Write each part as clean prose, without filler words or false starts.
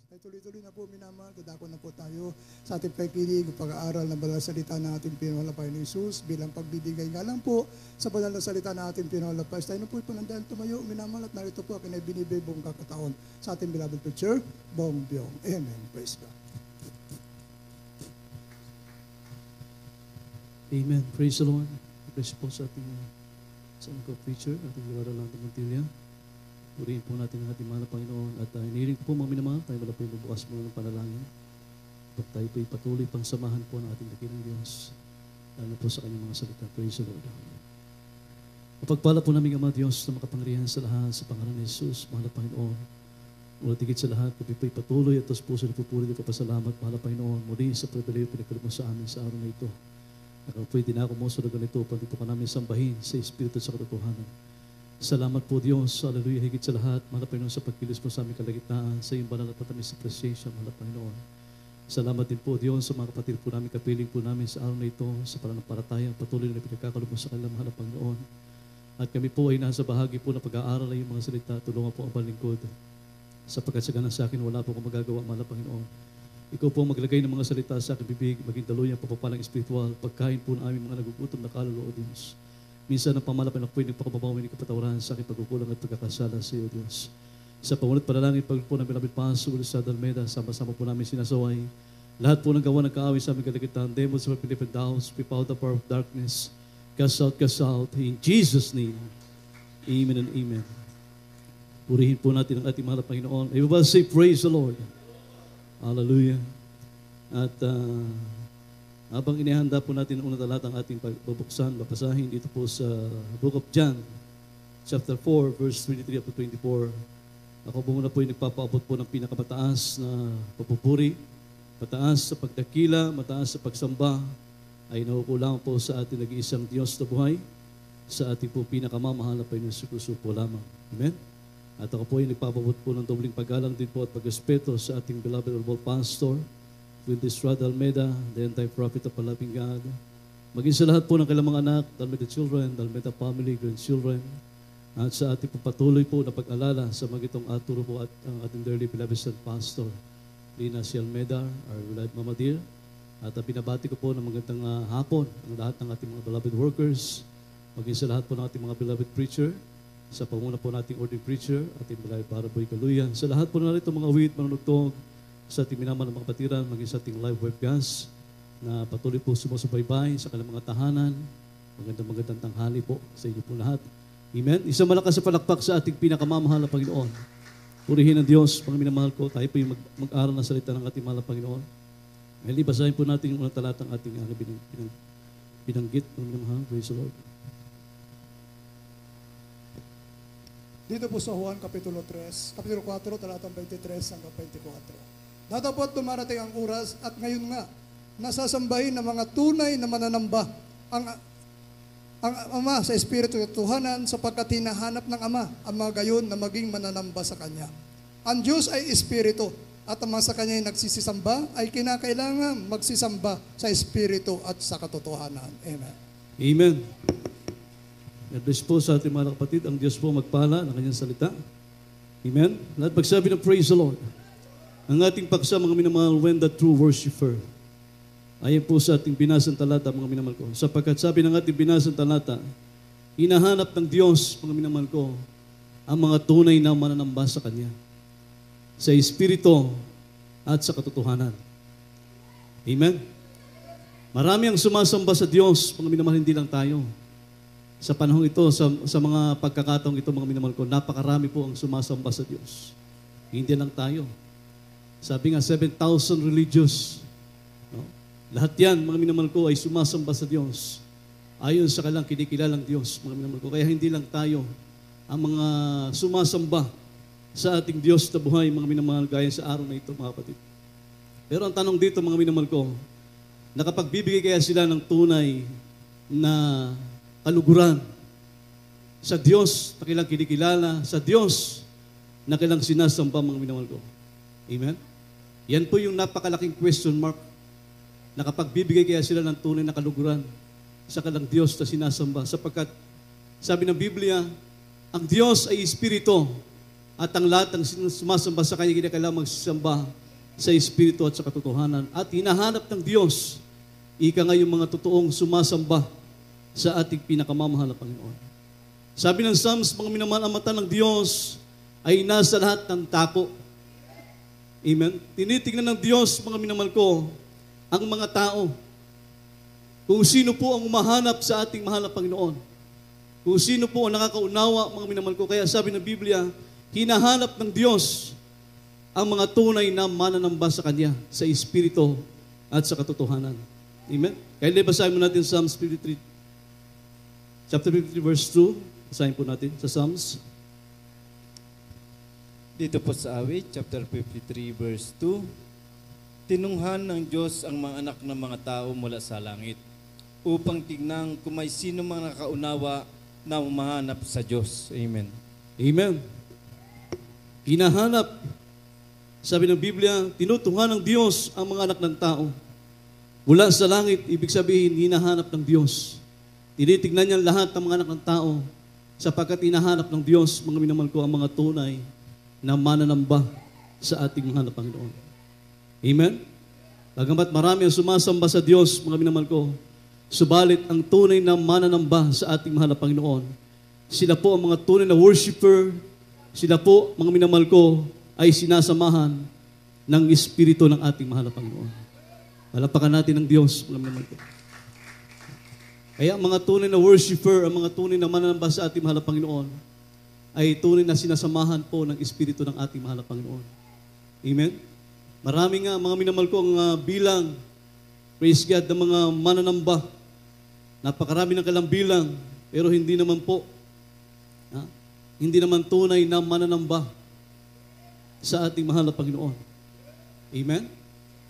Ay tuloy-tuloy na po minamahal, dadako na po tayo sa ating pakikinig, pag-aaral ng banal na salita na ating pinawalapay ni Jesus bilang pagbibigay nga lang po sa banal na salita na ating pinawalapay. Tayo na po ipanandaan tumayo, minamahal, at narito po akin ay binibigay buong kakataon sa ating beloved preacher, Bong Byong. Amen. Praise God. Amen. Praise the Lord. Bless po sa ating preacher, ating Lord Orlando Montilla. Purihin po natin ang ating mahal na Panginoon at hinihiling po mga minamahal, tayo wala po yung bubukas muna ng panalangin. At tayo po patuloy pang samahan po ng ating dakilang Diyos. Lalo po sa kanyang mga salita. Praise the Lord. Mapagpala po namin Ama Diyos na makapangyarihan sa lahat sa pangalan ni Jesus, mahal na Panginoon. Ulat higit sa lahat, kami po'y patuloy at tos puso na pupulit at pasalamat, mahal na Panginoon, muli sa pribileyo pinagkalap mo sa amin sa araw na ito. At kami po'y dinako mo sa lugar nito, pagdito ka namin sambahin sa Espiritu at sa katotohanan. Salamat po Diyos, hallelujah, higit sa lahat, mahal na Panginoon, sa pagkilos mo sa aming kalagitnaan, sa iyong banal at matamis sa presensya, mahal na Panginoon. Salamat din po Diyos sa mga kapatid po namin, kapiling po namin sa araw na ito, sa pananampalatayang patuloy na pinagkakaloob mo sa kanilang mahal na Panginoon. At kami po ay nasa bahagi po na pag-aaral ay yung mga salita, tulungan po ang balingkod. Sapagkat sa ganang sa akin, wala po akong magagawa, mahal na Panginoon. Ikaw po maglagay ng mga salita sa aking bibig, maging daluyang papapalang espiritual, pagkain po ng aming mga nagugutom na kaluluwa, Diyos. Minsan ang pamalapin ako po ay nagpakababawi ng kapatawaran sa aking pagkukulang at pagkakasala sa iyo, Diyos. Sa pangunat panalangin, pag po namin labit paso sa Dalmeda, sama-sama po namin sinasaway. Lahat po ng gawa ng kaaway sa aming kalagitan, demons of Philippine Downs, we power the power of darkness. Cast out, in Jesus' name. Amen and amen. Purihin po natin ang ating mahal na Panginoon. Everybody say, praise the Lord. Hallelujah. At habang inihanda po natin ang unang talatang ating pagbubuksan, babasahin dito po sa Book of John, chapter 4, verse 23 up to 24. Ako po muna po yung nagpapaabot po ng pinakamataas na papupuri, mataas sa pagdakila, mataas sa pagsamba, ay naukulang po sa ating nag-iisang Diyos na buhay, sa ating po pinakamamahal na Panginoon Jesucristo po lamang. Amen? At ako po yung nagpapaabot po ng dobling paggalang din po at pag-respeto sa ating beloved honorable pastor, with this Rod Almeida, the anti-prophet of the loving God. Maging sa lahat po ng kailang mga anak, Almeida children, Almeida family, grandchildren, at sa ating patuloy po na pag-alala sa magitong aturo po at ang ating dearly beloved son pastor, Lina C. Almeida, our beloved Mama Dear. At binabati ko po ng magandang hapon ang lahat ng ating mga beloved workers, maging sa lahat po ng ating mga beloved preacher, sa panguna po nating ordinary preacher, ating beloved Baraboy Kaluyan, sa lahat po na rito mga awit, manunugtog, sa ating minamahal ng mga kapatiran, maging sa ating live webcast na patuloy po sumusubaybay sa kanilang mga tahanan. Magandang tanghali po sa inyo po lahat. Amen. Isang malakas sa palakpak sa ating pinakamamahal na Panginoon. Purihin ang Diyos, mga minamahal ko, tayo po yung mag-aral ng salita ng ating mahal na Panginoon. Ngayon, basahin po natin yung unang talatang ating binanggit. Mga minamahal, praise the Lord. Dito po sa Juan, Kapitulo 4, talatang 23 hanggang 24. Datapot dumarating ang oras at ngayon nga, nasasambahin ng mga tunay na mananamba ang Ama sa Espiritu at Tuhanan sapagkat hinahanap ng Ama ang mga gayon na maging mananamba sa Kanya. Ang Diyos ay Espiritu at ang mga sa Kanya ay nagsisisamba ay kinakailangan magsisamba sa Espiritu at sa katotohanan. Amen. Amen. God bless po sa ating mga kapatid. Ang Diyos po magpala ng Kanyang salita. Amen. Lahat magsabi ng praise the Lord. Ang ating paksa, mga minamahal, when the true worshiper. Ayan po sa ating binasang talata, mga minamahal ko. Sapagkat sabi ng ating binasang talata, hinahanap ng Diyos, mga minamahal ko, ang mga tunay na mananamba sa Kanya. Sa Espiritu at sa katotohanan. Amen? Marami ang sumasamba sa Diyos, mga minamahal, hindi lang tayo. Sa panahon ito, sa mga pagkakataong ito, mga minamahal ko, napakarami po ang sumasamba sa Diyos. Hindi lang tayo. Sabi nga, 7,000 religious. No? Lahat yan, mga minamahal ko, ay sumasamba sa Diyos. Ayon sa kanilang kinikilalang Diyos, mga minamahal ko. Kaya hindi lang tayo ang mga sumasamba sa ating Diyos na buhay, mga minamahal, gaya sa araw na ito, mga kapatid. Pero ang tanong dito, mga minamahal ko, nakapagbibigay kaya sila ng tunay na kaluguran sa Diyos na kailang kinikilala, sa Diyos na kailang sinasamba, mga minamahal ko. Amen? Yan po yung napakalaking question mark. Nakapagbibigay kaya sila ng tunay na kaluguran sa kanilang Diyos na sinasamba. Sapagkat sabi ng Biblia, ang Diyos ay Espiritu at ang lahat ng sumasamba sa Kanya, kinakailangan magsasamba sa Espiritu at sa katotohanan. At hinahanap ng Diyos, ika nga yung mga totoong sumasamba sa ating pinakamamahal na Panginoon. Sabi ng Psalms, mga minamahal, ang mata ng Diyos ay nasa lahat ng tako. Amen? Tinitingnan ng Diyos, mga minamahal ko, ang mga tao. Kung sino po ang umahanap sa ating mahal na Panginoon. Kung sino po ang nakakaunawa, mga minamahal ko. Kaya sabi ng Biblia, hinahanap ng Diyos ang mga tunay na mananamba sa Kanya, sa Espiritu at sa katotohanan. Amen? Kaya basahin mo natin Psalms 53. Chapter 53 verse 2. Basahin po natin sa Psalms. Dito po sa awit, chapter 53 verse 2. Tinunghan ng Diyos ang mga anak ng mga tao mula sa langit upang tignan kung may sino mang nakaunawa na umahanap sa Diyos. Amen. Amen. Hinahanap, sabi ng Biblia, tinutunghan ng Diyos ang mga anak ng tao. Mula sa langit, ibig sabihin, hinahanap ng Diyos. Tinitignan niya lahat ng mga anak ng tao sapagkat hinahanap ng Diyos, mga minamahal ko, ang mga tunay na mananamba sa ating mahal na Panginoon. Amen? Bagamat marami ang sumasamba sa Diyos, mga minamahal ko, subalit ang tunay na mananamba sa ating mahal na Panginoon, sila po ang mga tunay na worshiper, sila po, mga minamahal ko, ay sinasamahan ng Espiritu ng ating mahal na Panginoon. Palapakan natin ang Diyos, mga minamahal ko. Kaya ang mga tunay na worshiper, ang mga tunay na mananamba sa ating mahal na Panginoon, ay tunay na sinasamahan po ng Espiritu ng ating mahal na Panginoon. Amen? Marami nga, mga minamahal ko, ang bilang, praise God, ng mga mananamba. Napakarami ng kailang bilang, pero hindi naman po, hindi naman tunay na mananamba sa ating mahal na Panginoon. Amen?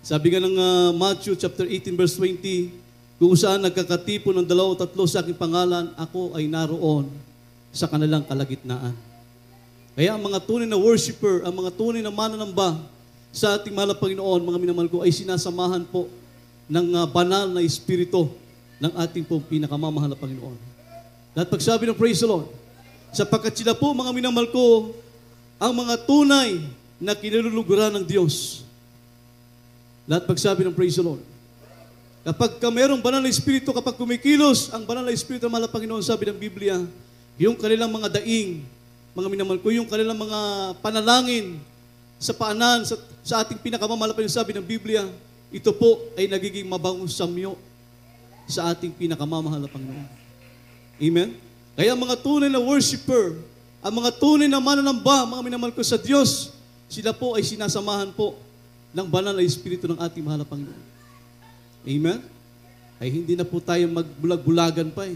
Sabi nga ng Matthew chapter 18 verse 20, kung saan nagkakatipo ng 2 o 3 sa aking pangalan, ako ay naroon sa kanilang kalagitnaan. Kaya ang mga tunay na worshiper, ang mga tunay na mananamba sa ating mahal na Panginoon, mga minamahal ko, ay sinasamahan po ng banal na Espiritu ng ating pong pinakamamahal na Panginoon. At pagsabi ng praise the Lord, sapagkat sila po, mga minamahal ko, ang mga tunay na kinaluluguran ng Diyos. Lahat pagsabi ng praise the Lord. Kapag mayroong banal na Espiritu, kapag kumikilos ang banal na Espiritu ng mahal na Panginoon, sabi ng Biblia, yung kanilang mga daing, mga minamahal ko, yung kanilang mga panalangin sa paanan, sa ating pinakamamahal na Panginoon, sabi ng Biblia, ito po ay nagiging mabangong samyo sa ating pinakamamahal na Panginoon. Amen? Kaya ang mga tunay na worshiper, ang mga tunay na mananamba, mga minamahal ko sa Diyos, sila po ay sinasamahan po ng banal na Espiritu ng ating mahal na Panginoon. Amen? Ay hindi na po tayo magbulag-bulagan pa eh.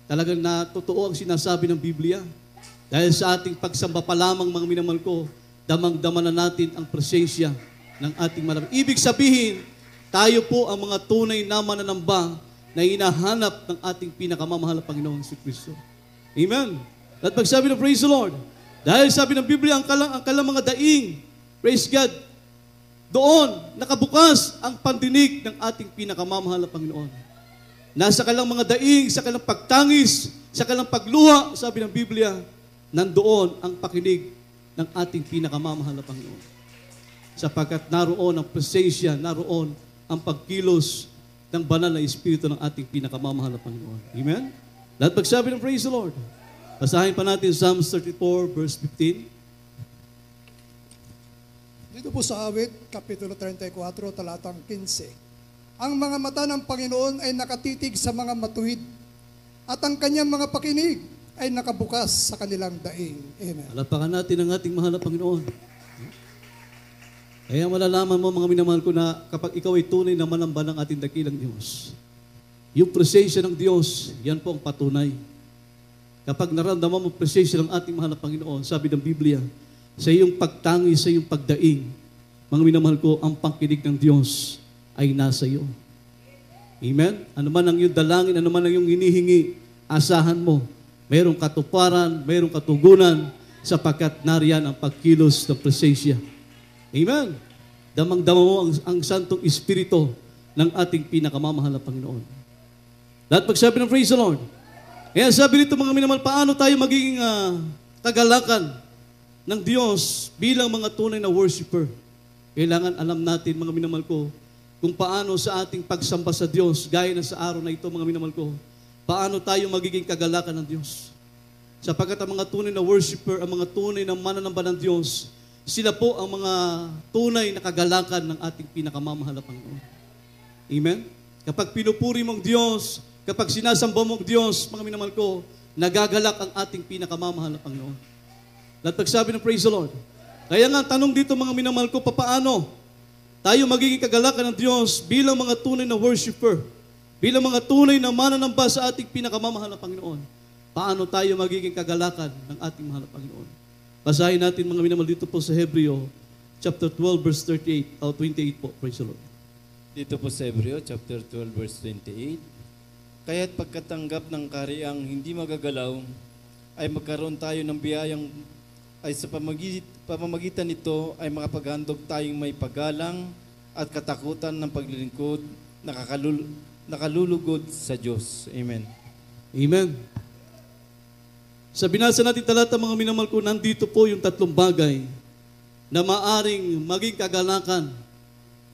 Talagang totoo ang sinasabi ng Biblia. Dahil sa ating pagsamba pa lamang, mga minamahal ko, damang-dama na natin ang presensya ng ating malamang. Ibig sabihin, tayo po ang mga tunay na mananamba na hinahanap ng ating pinakamamahal na Panginoon si Kristo. Amen? At pagsabi ng praise the Lord, dahil sabi ng Biblia, ang kalang mga daing, praise God, doon, nakabukas ang pandinig ng ating pinakamamahal na Panginoon. Nasa kalang mga daing, sa kalang pagtangis, sa kalang pagluha, sabi ng Biblia, nandoon ang pakinig ng ating pinakamamahal na Panginoon. Sapagkat naroon ang presensya, naroon ang pagkilos ng banal na Espiritu ng ating pinakamamahal na Panginoon. Amen? Lahat pagsabi ng praise the Lord. Basahin pa natin Psalms 34 verse 15. Dito po sa awit, Kapitulo 34, talatang 15. Ang mga mata ng Panginoon ay nakatitig sa mga matuwid, at ang kanyang mga pakinig ay nakabukas sa kanilang daing. Amen. Alapakan natin ang ating mahal na Panginoon. Kaya malalaman mo, mga minamahal ko, na kapag ikaw ay tunay na manamba ng ating dakilang Diyos, yung presensya ng Diyos, yan po ang patunay. Kapag naramdaman mo presensya ng ating mahal na Panginoon, sabi ng Biblia, sa iyong pagtangis, sa iyong pagdaing, mga minamahal ko, ang pangkinig ng Diyos ay nasa iyo. Amen? Ano man ang iyong dalangin, ano man ang iyong hinihingi, asahan mo, mayroong katuparan, mayroong katugunan, sapagkat nariyan ang pagkilos ng presensya. Amen? Damang-dama mo ang Santong Espiritu ng ating pinakamamahal na Panginoon. Lahat pagsabi ng praise the Lord. Kaya sabi nito, mga minamahal, paano tayo magiging kagalakan ng Diyos bilang mga tunay na worshiper, kailangan alam natin, mga minamahal ko, kung paano sa ating pagsamba sa Diyos, gaya na sa araw na ito, mga minamahal ko, paano tayo magiging kagalakan ng Diyos. Sapagkat ang mga tunay na worshiper, ang mga tunay na mananamba ng Diyos, sila po ang mga tunay na kagalakan ng ating pinakamamahal na Panginoon. Amen? Kapag pinupuri mong Diyos, kapag sinasamba mong Diyos, mga minamahal ko, nagagalak ang ating pinakamamahal na Panginoon. At pagsabi ng praise the Lord. Kaya nga, tanong dito mga minamahal ko, papaano tayo magiging kagalakan ng Diyos bilang mga tunay na worshiper, bilang mga tunay na mananamba sa ating pinakamamahal na Panginoon? Paano tayo magiging kagalakan ng ating mahal na Panginoon? Basahin natin mga minamahal dito po sa Hebreo, chapter 12, verse 38, 28 po. Praise the Lord. Dito po sa Hebreo, chapter 12, verse 28. Kaya't pagkatanggap ng kahariang hindi magagalaw, ay magkaroon tayo ng biyayang ay sa pamamagitan nito ay makapaghandog tayong may paggalang at katakutan ng paglilingkod nakalulugod sa Diyos. Amen. Amen. Sa binasa natin talata mga minamahal ko, nandito po yung tatlong bagay na maaring maging kagalakan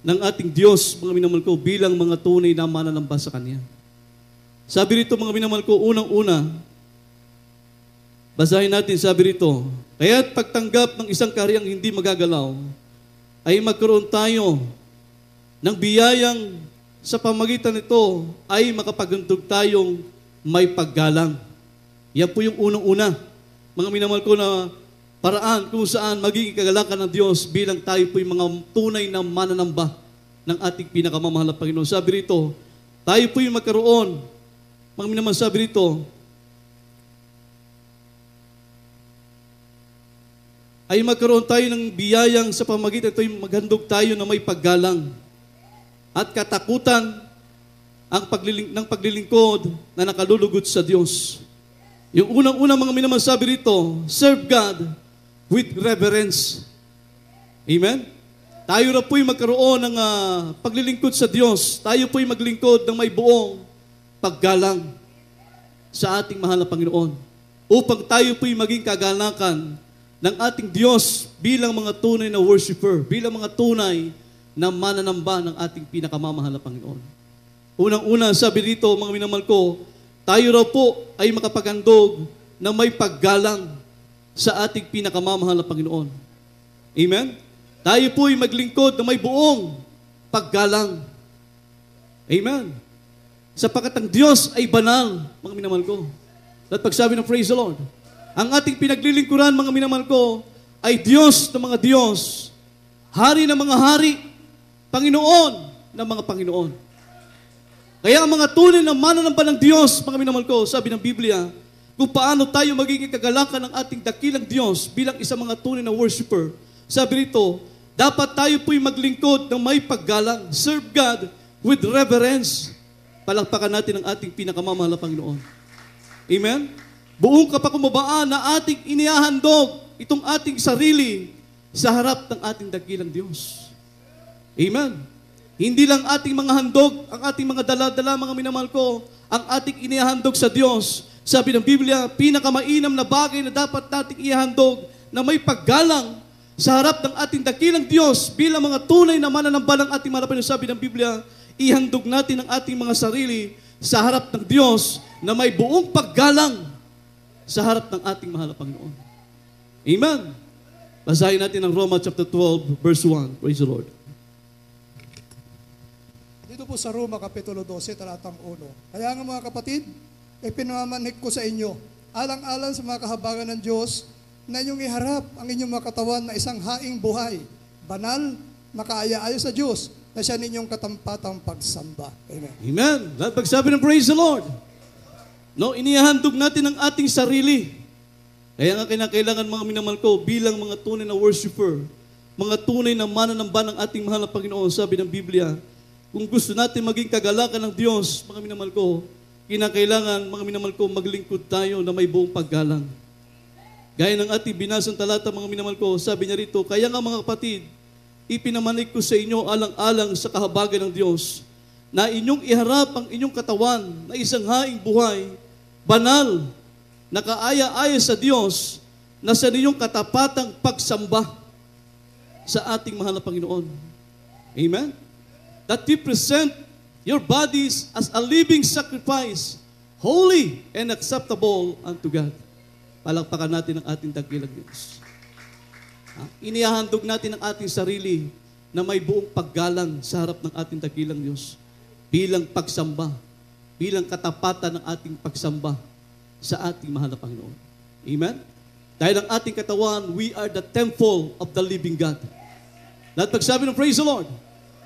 ng ating Diyos, mga minamahal ko, bilang mga tunay na mananamba sa Kanya. Sabi rito mga minamahal ko, unang-una, basahin natin, sabi rito, kaya't pagtanggap ng isang kahariang hindi magagalaw, ay magkaroon tayo ng biyayang sa pamagitan nito ay makapaghandog tayong may paggalang. Yan po yung unang-una, mga minamahal ko, na paraan kung saan magiging kagalakan ng Diyos bilang tayo po yung mga tunay na mananamba ng ating pinakamamahal na Panginoon. Sabi rito, tayo po yung magkaroon, mga minamahal, sabi rito, ay magkaroon tayo ng biyayang sa pamagitan ito, maghandog tayo na may paggalang at katakutan ng paglilingkod na nakalulugod sa Diyos. Yung unang-unang mga minamahal, sabi rito, serve God with reverence. Amen? Tayo na po'y magkaroon ng paglilingkod sa Diyos. Tayo po'y maglingkod ng may buong paggalang sa ating mahal na Panginoon, upang tayo po'y maging kagalakan ng ating Diyos bilang mga tunay na worshiper, bilang mga tunay na mananamba ng ating pinakamamahal na Panginoon. Unang-una, sabi dito, mga minamahal ko, tayo raw po ay makapaghandog na may paggalang sa ating pinakamamahal na Panginoon. Amen? Tayo po ay maglingkod na may buong paggalang. Amen? Sapagkat ang Diyos ay banal, mga minamahal ko. At pagsabi ng praise the Lord, ang ating pinaglilingkuran, mga minamahal ko, ay Diyos ng mga Diyos, Hari ng mga hari, Panginoon ng mga Panginoon. Kaya ang mga tunay na mananamba ng Diyos, mga minamahal ko, sabi ng Biblia, kung paano tayo magiging kagalakan ng ating dakilang Diyos bilang isang mga tunay na worshiper. Sabi rito, dapat tayo po'y maglingkod ng may paggalang, serve God with reverence. Palakpakan natin ang ating pinakamamahal na Panginoon. Amen? Buong kapakumbabaan na ating inihahandog itong ating sarili sa harap ng ating dakilang Diyos. Amen. Hindi lang ating mga handog, ang ating mga dala-dala, mga minamahal ko, ang ating inihahandog sa Diyos. Sabi ng Biblia, pinakamainam na bagay na dapat nating ihahandog na may paggalang sa harap ng ating dakilang Diyos bilang mga tunay na mananamba ng ating mahal na Panginoon. Sabi ng Biblia, ihandog natin ang ating mga sarili sa harap ng Diyos na may buong paggalang sa harap ng ating mahal na Panginoon. Amen. Basahin natin ang Roma chapter 12, verse 1. Praise the Lord. Dito po sa Roma, Kapitulo 12, talatang 1. Kaya nga mga kapatid, ipinamanik ko sa inyo, alang-alang sa mga kahabagan ng Diyos, na inyong iharap ang inyong mga katawan na isang haing buhay, banal, makaaya-ayo sa Diyos, na siya ninyong katampatang pagsamba. Amen. Amen. Lahat pagsabi ng praise the Lord. No, inihahandog natin ang ating sarili. Kaya nga kinakailangan, mga minamahal ko, bilang mga tunay na worshiper, mga tunay na mananamba ng ating mahal na Panginoon, sabi ng Biblia, kung gusto natin maging kagalakan ng Diyos, mga minamahal ko, kinakailangan, mga minamahal ko, maglingkod tayo na may buong paggalang. Gaya ng ating binasang talata, mga minamahal ko, sabi niya rito, kaya nga mga kapatid, ipinamanik ko sa inyo alang-alang sa kahabagan ng Diyos, na inyong iharap ang inyong katawan na isang haing buhay, banal, nakaaya-aya sa Diyos, na sa inyong katapatang pagsamba sa ating mahal na Panginoon. Amen? That you present your bodies as a living sacrifice, holy and acceptable unto God. Palakpakan natin ang ating dakilang Diyos. Inihahandog natin ang ating sarili na may buong paggalang sa harap ng ating dakilang Diyos bilang pagsamba, bilang katapatan ng ating pagsamba sa ating mahal na Panginoon. Amen? Dahil ang ating katawan, we are the temple of the living God. Lahat pagsabi ng praise the Lord,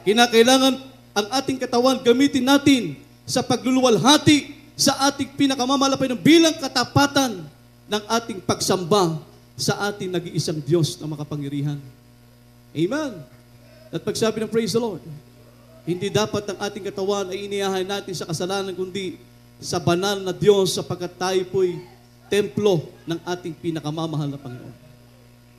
kinakailangan ang ating katawan gamitin natin sa pagluluwalhati sa ating pinakamamalapay ng bilang katapatan ng ating pagsamba sa ating nag-iisang Diyos na makapangyarihan. Amen? At pagsabi ng praise the Lord, hindi dapat ang ating katawan ay inihahay natin sa kasalanan, kundi sa banal na Diyos sapagkat tayo po'y templo ng ating pinakamamahal na Panginoon.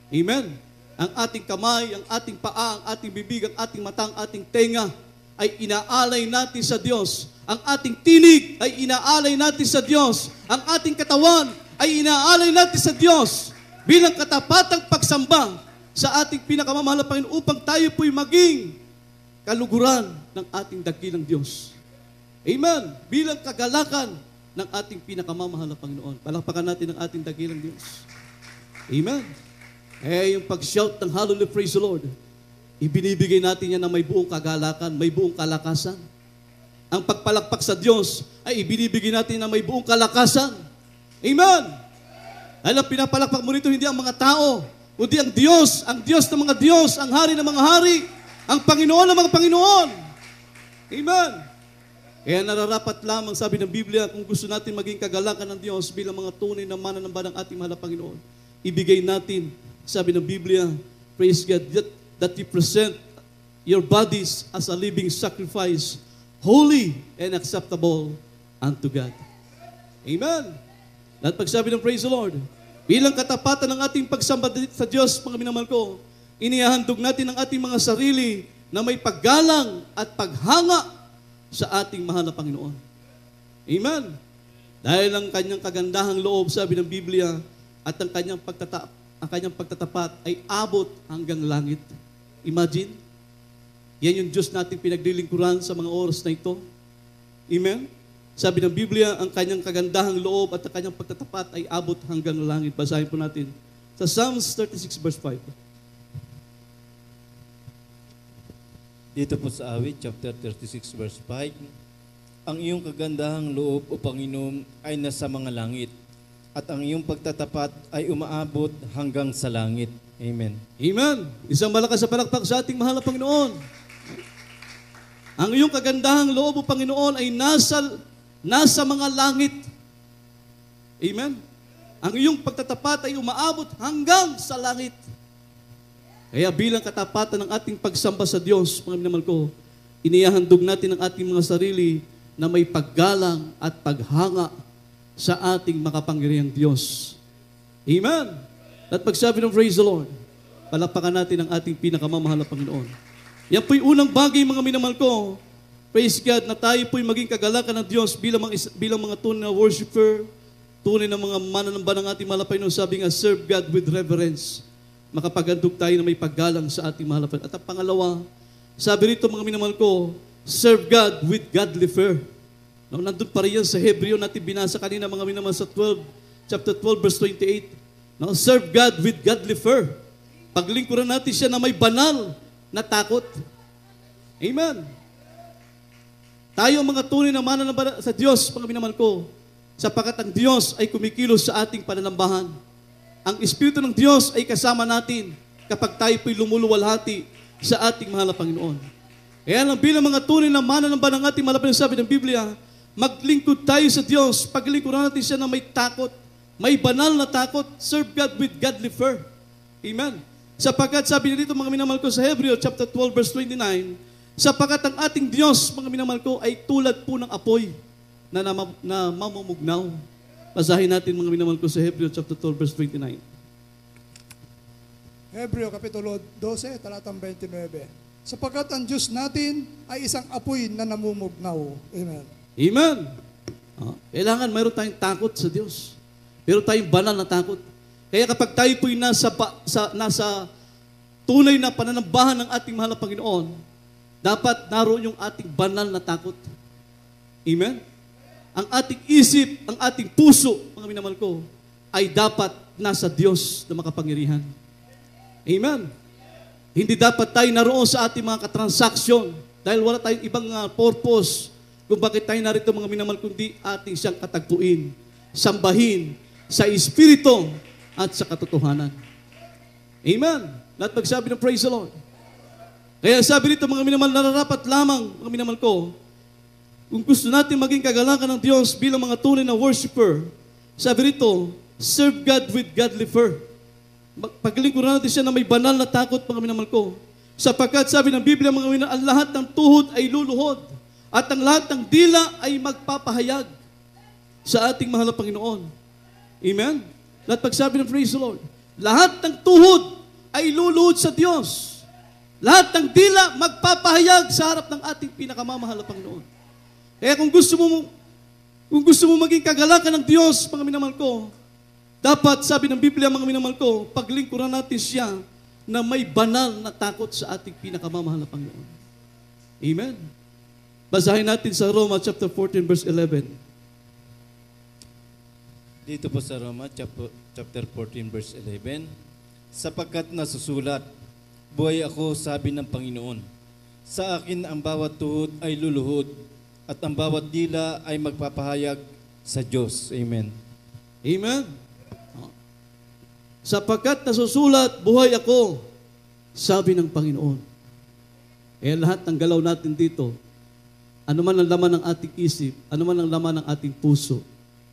Amen? Ang ating kamay, ang ating paa, ang ating bibig, ang ating mata, ang ating tenga ay inaalay natin sa Diyos. Ang ating tinig ay inaalay natin sa Diyos. Ang ating katawan ay inaalay natin sa Diyos bilang katapatang pagsamba sa ating pinakamamahal na Panginoon upang tayo po'y maging kaluguran ng ating dakilang Diyos. Amen. Bilang kagalakan ng ating pinakamamahal na Panginoon. Palakpakan natin ang ating dakilang Diyos. Amen. Yung pag-shout ng hallelujah, praise the Lord, ibinibigay natin yan na may buong kagalakan, may buong kalakasan. Ang pagpalakpak sa Diyos ay ibinibigay natin na may buong kalakasan. Amen. Alam, pinapalakpak mo rito hindi ang mga tao, kundi ang Diyos ng mga Diyos, ang Hari ng mga Hari, ang Panginoon ng mga Panginoon. Amen. Kaya nararapat lamang, sabi ng Biblia, kung gusto natin maging kagalakan ng Diyos bilang mga tunay na mananamba ng ating mahal na Panginoon, ibigay natin, sabi ng Biblia, praise God, that you present your bodies as a living sacrifice, holy and acceptable unto God. Amen. At pagsabi ng praise the Lord, bilang katapatan ng ating pagsamba sa Diyos, mga minamahal ko, inihahandog natin ang ating mga sarili na may paggalang at paghanga sa ating mahal na Panginoon. Amen. Dahil ang kanyang kagandahang loob, sabi ng Biblia, at ang kanyang pagtatapat ay abot hanggang langit. Imagine, yan yung Diyos natin pinaglilingkuran sa mga oras na ito. Amen. Sabi ng Biblia, ang kanyang kagandahang loob at ang kanyang pagtatapat ay abot hanggang langit. Basahin po natin sa Psalms 36 verse 5. Dito po sa awit, chapter 36, verse 5, ang iyong kagandahang loob, O Panginoon, ay nasa mga langit, at ang iyong pagtatapat ay umaabot hanggang sa langit. Amen. Amen. Isang malakas sa palakpak sa ating mahal na Panginoon. Ang iyong kagandahang loob, O Panginoon, ay nasa mga langit. Amen. Ang iyong pagtatapat ay umaabot hanggang sa langit. Kaya bilang katapatan ng ating pagsamba sa Diyos, mga minamahal ko, inihahandog natin ang ating mga sarili na may paggalang at paghanga sa ating makapangyarihang Diyos. Amen. At pagsabi ng praise the Lord, palakpakan natin ang ating pinakamamahal na Panginoon. Yan po'y unang bagay, mga minamahal ko, praise God, na tayo po'y maging kagalakan ng Diyos bilang mga tunay na worshiper, tunay na mga mananamba ng ating mahal na Panginoon, sabi nga, serve God with reverence. Makapagandog tayo na may paggalang sa ating mahal na Panginoon. At ang pangalawa, sabi rito, mga minamahal ko, serve God with godly fear. No, nandun pa rin yan sa Hebreo natin binasa kanina, mga minamahal, sa chapter 12, verse 28. No, serve God with godly fear. Paglingkuran natin siya na may banal na takot. Amen. Tayo ang mga tunay na mananamba sa Diyos, mga minamahal ko, sapagkat ang Diyos ay kumikilos sa ating pananambahan. Ang Espiritu ng Diyos ay kasama natin kapag tayo po'y lumuluwalhati sa ating mahal na Panginoon. Kaya lang bilang mga tunay na mananamba ng ating mahal na Panginoon, sabi ng Biblia, maglingkod tayo sa Diyos, paglingkuran natin siya na may takot, may banal na takot, serve God with godly fear. Amen. Sapagkat sabi dito, mga minamahal ko, sa Hebreo chapter 12 verse 29, sapagkat ang ating Diyos, mga minamahal ko, ay tulad po ng apoy na mamumugnaw. Basahin natin, mga minamahal ko, sa Hebreo chapter 12 verse 29. Hebreo Kapitulo 12, talatang 29. Sapagkat ang Diyos natin ay isang apoy na namumugnaw. Amen. Amen. Kailangan mayroon tayong takot sa Diyos. Mayroon tayong banal na takot. Kaya kapag tayo po'y nasa tunay na pananambahan ng ating mahal na Panginoon, dapat naroon yung ating banal na takot. Amen? Ang ating isip, ang ating puso, mga minamahal ko, ay dapat nasa Diyos na makapangyarihan. Amen? Hindi dapat tayo naroon sa ating mga katransaksyon dahil wala tayong ibang purpose kung bakit tayo narito, mga minamahal, kundi ating siyang katagpuin, sambahin sa Espiritu at sa katotohanan. Amen? Lahat magsabi ng praise the Lord. Kaya sabi rito, mga minamahal, nararapat lamang, mga minamahal ko, kung gusto natin maging kagalakan ng Diyos bilang mga tunay na worshiper, sabi rito, serve God with godly fear. Paglingkuran natin siya na may banal na takot, mga minamahal ko. Sapagkat sabi ng Biblia, mga minamahal, ang lahat ng tuhod ay luluhod at ang lahat ng dila ay magpapahayag sa ating mahal na Panginoon. Amen? Lahat pagsabi ng praise the Lord. Lahat ng tuhod ay luluhod sa Diyos. Lahat ng dila magpapahayag sa harap ng ating pinakamamahal na Panginoon. Kaya kung gusto mo maging kagalakan ng Diyos, mga minamahal ko, dapat, sabi ng Biblia, mga minamahal ko, paglingkuran natin siya na may banal na takot sa ating pinakamamahal na Panginoon. Amen? Basahin natin sa Roma chapter 14 verse 11. Dito po sa Roma chapter 14 verse 11, sapagkat nasusulat, buhay ako, sabi ng Panginoon, sa akin ang bawat tuhod ay luluhod at ang bawat dila ay magpapahayag sa Diyos. Amen. Amen? Sapagkat nasusulat, buhay ako, sabi ng Panginoon. Kaya lahat ng galaw natin dito, ano man ang laman ng ating isip, ano man ang laman ng ating puso,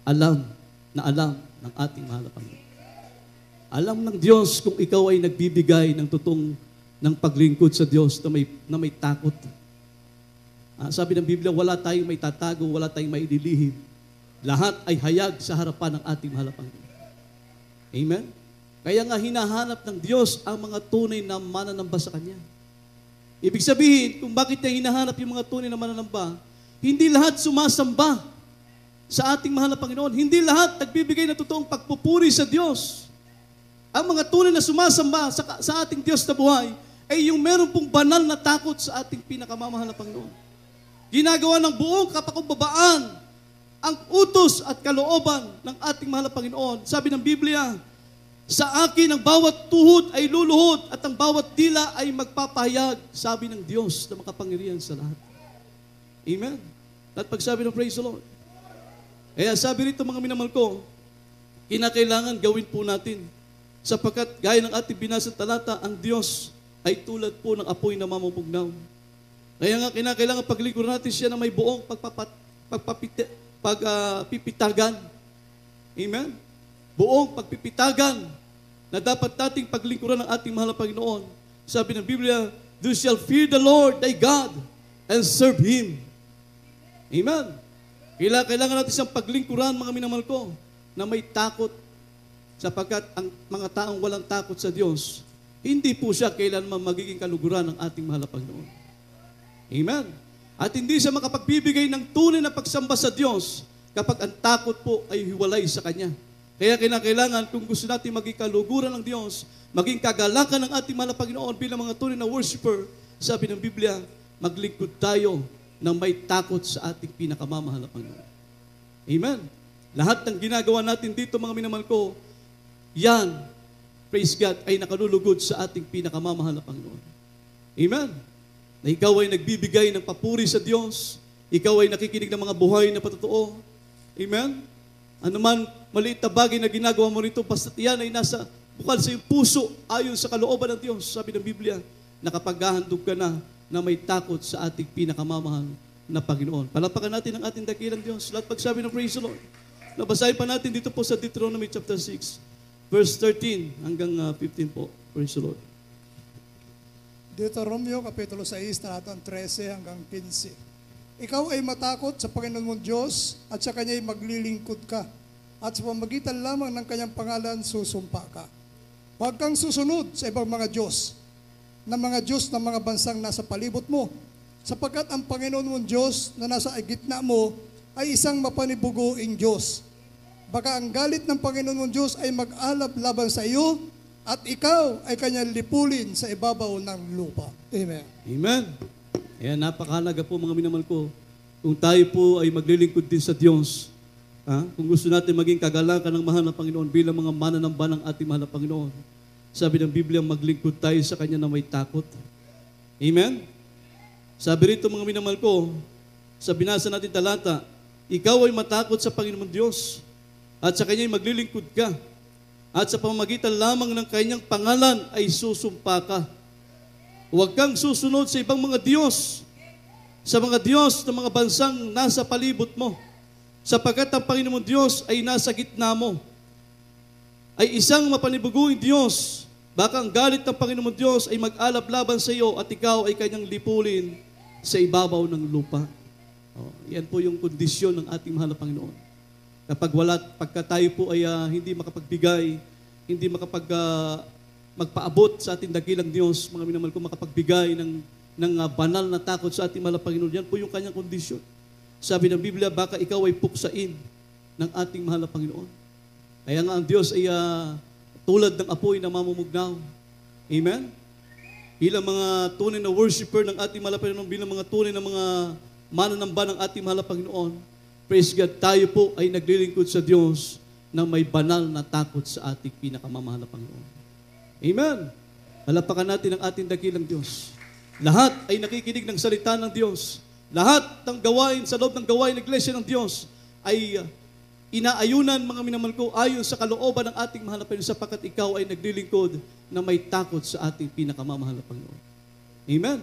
alam ng ating mahal na Panginoon. Alam ng Diyos kung ikaw ay nagbibigay ng totoong ng paglingkod sa Diyos na may takot. Sabi ng Biblia, wala tayong may tatago, wala tayong may ililihim. Lahat ay hayag sa harapan ng ating mahal na Panginoon. Amen? Kaya nga hinahanap ng Diyos ang mga tunay na mananamba sa Kanya. Ibig sabihin, kung bakit niya hinahanap yung mga tunay na mananamba, hindi lahat sumasamba sa ating mahal na Panginoon. Hindi lahat nagbibigay ng totoong pagpupuri sa Diyos. Ang mga tunay na sumasamba sa ating Diyos na buhay ay yung meron pong banal na takot sa ating pinakamamahal na Panginoon. Ginagawa ng buong kapakumbabaan ang utos at kalooban ng ating mahal na Panginoon. Sabi ng Biblia, sa akin ang bawat tuhod ay luluhod at ang bawat dila ay magpapahayag, sabi ng Diyos na makapangyarihan sa lahat. Amen? At pagsabi ng praise the Lord. Kaya sabi rito, mga minamahal ko, kinakailangan gawin po natin. Sapagkat gaya ng ating binasang talata, ang Diyos ay tulad po ng apoy na mamumugnaw. Kaya nga kinakailangan paglingkuran natin siya na may buong pagpipitagan. Amen? Buong pagpipitagan na dapat nating paglingkuran ng ating mahal na Panginoon. Sabi ng Biblia, "You shall fear the Lord thy God and serve Him." Amen? Kailangan natin siyang paglingkuran, mga minamahal ko, na may takot. Sapagkat ang mga taong walang takot sa Diyos, hindi po siya kailanman magiging kaluguran ng ating mahal na Panginoon. Amen? At hindi siya makapagbibigay ng tunay na pagsamba sa Diyos kapag ang takot po ay hiwalay sa Kanya. Kaya kinakailangan, kung gusto natin maging kaluguran ng Diyos, maging kagalakan ng ating mahal na Panginoon bilang mga tunay na worshiper, sabi ng Biblia, maglingkod tayo ng may takot sa ating pinakamamahal na Panginoon. Amen? Lahat ng ginagawa natin dito, mga minamahal ko, yan, praise God, ay nakalulugod sa ating pinakamamahal na Panginoon. Amen? Na ikaw ay nagbibigay ng papuri sa Diyos, ikaw ay nakikinig ng mga buhay na patotoo. Amen? Ano man maliit na bagay na ginagawa mo rito, basta yan ay nasa bukal sa iyong puso ayon sa kalooban ng Diyos. Sabi ng Biblia, nakapaghahandog ka na may takot sa ating pinakamamahal na Panginoon. Palapakan natin ang ating dakilang Diyos. Lahat pagsabi ng praise the Lord. Nabasahin pa natin dito po sa Deuteronomy chapter 6, verse 13 hanggang 15 po. Praise the Lord. Deuteronomio Kapitulo 6, talatang 13 hanggang 15. Ikaw ay matakot sa Panginoon mong Diyos at sa Kanya'y maglilingkod ka at sa pamagitan lamang ng Kanyang pangalan susumpa ka. Huwag kang susunod sa ibang mga Diyos ng mga bansang nasa palibot mo, sapagkat ang Panginoon mong Diyos na nasa gitna mo ay isang mapanibuguing Diyos baka ang galit ng Panginoon mong Diyos ay mag-alab laban sa iyo at ikaw ay kanyang lipulin sa ibabaw ng lupa. Amen. Amen. Ayan, napakahalaga po mga minamahal ko. Kung tayo po ay maglilingkod din sa Diyos, kung gusto natin maging kagalakan ng mahal na Panginoon bilang mga mananamba ng ating mahal na Panginoon, sabi ng Biblia, maglingkod tayo sa Kanya na may takot. Amen? Sabi rito mga minamahal ko, sa binasa natin talata, ikaw ay matakot sa Panginoon Diyos at sa Kanya'y maglilingkod ka at sa pamamagitan lamang ng Kanyang pangalan ay susumpa ka. Huwag kang susunod sa ibang mga Diyos, sa mga Diyos ng mga bansang nasa palibot mo, sapagkat ang Panginoon Diyos ay nasa gitna mo. Ay isang mapanibugong Diyos, baka ang galit ng Panginoon Diyos ay mag-alab laban sa iyo at ikaw ay Kanyang lipulin sa ibabaw ng lupa. Yan po yung kondisyon ng ating mahal na Panginoon. Pagka tayo po ay hindi makapagbigay, hindi magpaabot sa ating dakilang Diyos, mga minamahal ko, makapagbigay ng banal na takot sa ating mahal na Panginoon. Yan po yung kanyang kondisyon. Sabi ng Biblia, baka ikaw ay puksain ng ating mahal na Panginoon. Kaya nga ang Diyos ay tulad ng apoy na mamumugnaw. Amen? Bilang mga tunay na worshiper ng ating mahal na Panginoon, bilang mga tunay na mga mananamba ng ating mahal na Panginoon, praise God, tayo po ay naglilingkod sa Diyos na may banal na takot sa ating pinakamamahal na Panginoon. Amen? Palapakan natin ang ating dakilang Diyos. Lahat ay nakikinig ng salita ng Diyos. Lahat ng gawain sa loob ng gawain ng Iglesia ng Diyos ay inaayunan, mga minamahal ko, ayon sa kalooban ng ating mahal na Panginoon, sapagkat ikaw ay naglilingkod na may takot sa ating pinakamamahal na Panginoon. Amen?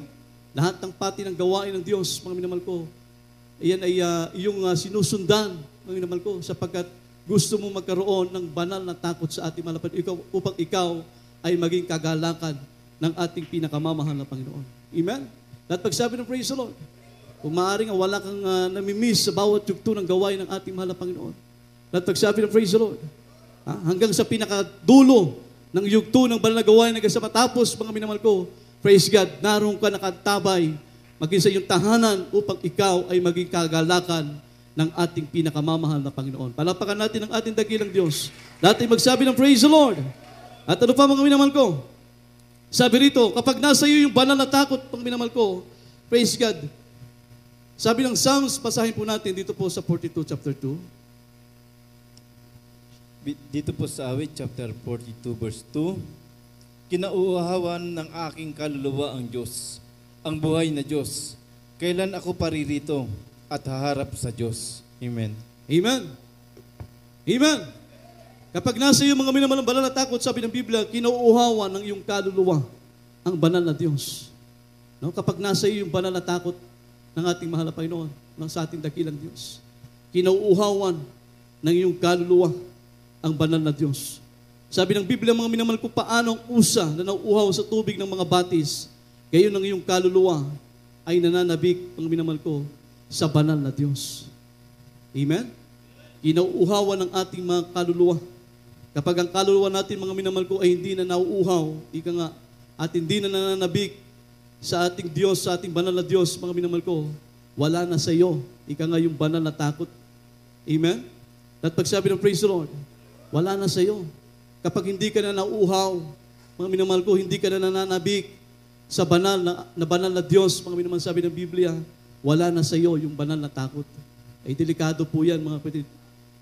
Lahat ng pati ng gawain ng Diyos, mga minamahal ko, iyan ay iyong sinusundan, mga minamahal ko, sapagkat gusto mo magkaroon ng banal na takot sa ating mahal na Panginoon upang ikaw ay maging kagalakan ng ating pinakamamahal na Panginoon. Amen? At pagsabi ng praise the Lord, kung maaaring wala kang namimiss sa bawat yugto ng gawain ng ating mahal na Panginoon. At pagsabi ng praise the Lord, hanggang sa pinakadulo ng yugto ng banal na gawain hanggang sa matapos, mga minamahal ko, praise God, naroon ka nakatabay, maging sa iyong tahanan upang ikaw ay maging kagalakan ng ating pinakamamahal na Panginoon. Palapakan natin ang ating dakilang Diyos. Natin magsabi ng praise the Lord. At ano pa mga minamahal ko? Sabi rito, kapag nasa iyo yung banal na takot, mga minamahal ko, praise God. Sabi ng Psalms, basahin po natin dito po sa 42 chapter 2. Dito po sa awit, chapter 42, verse 2, kinauuhawan ng aking kaluluwa ang Diyos, ang buhay na Diyos. Kailan ako paririto at haharap sa Diyos? Amen. Amen. Amen. Kapag nasa iyo mga minamahal ng banal na takot, sabi ng Biblia, kinauuhawan ng iyong kaluluwa ang banal na Diyos. No? Kapag nasa iyo yung banal na takot ng ating mahal na Panginoon, ng sa ating dakilang Diyos, kinauuhawan ng iyong kaluluwa ang banal na Diyos. Sabi ng Biblia, mga minamahal ko, paano ang usa na nauuhaw sa tubig ng mga batis, gayon ang iyong kaluluwa ay nananabik, mga minamahal ko, sa banal na Diyos. Amen? Kinauuhawan ng ating mga kaluluwa. Kapag ang kaluluwa natin, mga minamahal ko, ay hindi na nauuhaw, ika nga, at hindi na nananabik sa ating Diyos, sa ating banal na Diyos, mga minamahal ko, wala na sa iyo, ika nga yung banal na takot. Amen? At pagsabi ng praise the Lord, wala na sa iyo. Kapag hindi ka na nauuhaw, mga minamahal ko, hindi ka na nananabik sa banal na Diyos, mga minamahal, sabi ng Biblia, wala na sa iyo yung banal na takot. Ay delikado po yan, mga kapatid.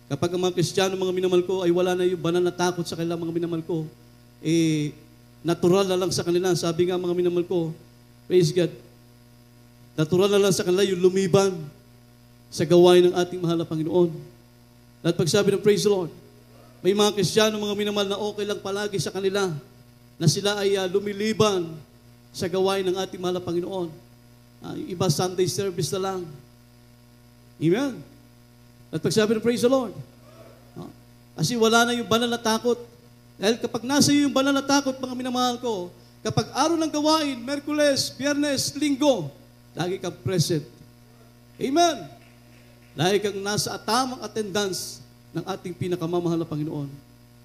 Kapag ang mga Kristiyano, mga minamahal ko, ay wala na yung banal na takot sa kanila, mga minamahal ko, natural na lang sa kanila. Sabi nga, mga minamahal ko, praise God, natural na lang sa kanila yung lumiban sa gawain ng ating mahal na Panginoon. At pagsabi ng praise the Lord, may mga Kristiyano, mga minamahal, na okay lang palagi sa kanila na sila ay lumiliban sa gawain ng ating mahal na Panginoon. Yung iba Sunday service na lang. Amen? At pagsabi ng praise the Lord, kasi wala na yung banal na takot. Dahil kapag nasa iyo yung banal na takot, mga minamahal ko, kapag araw ng gawain, Merkules, Biyernes, Linggo, lagi kang present. Amen? Lagi kang nasa tamang attendance ng ating pinakamamahal na Panginoon.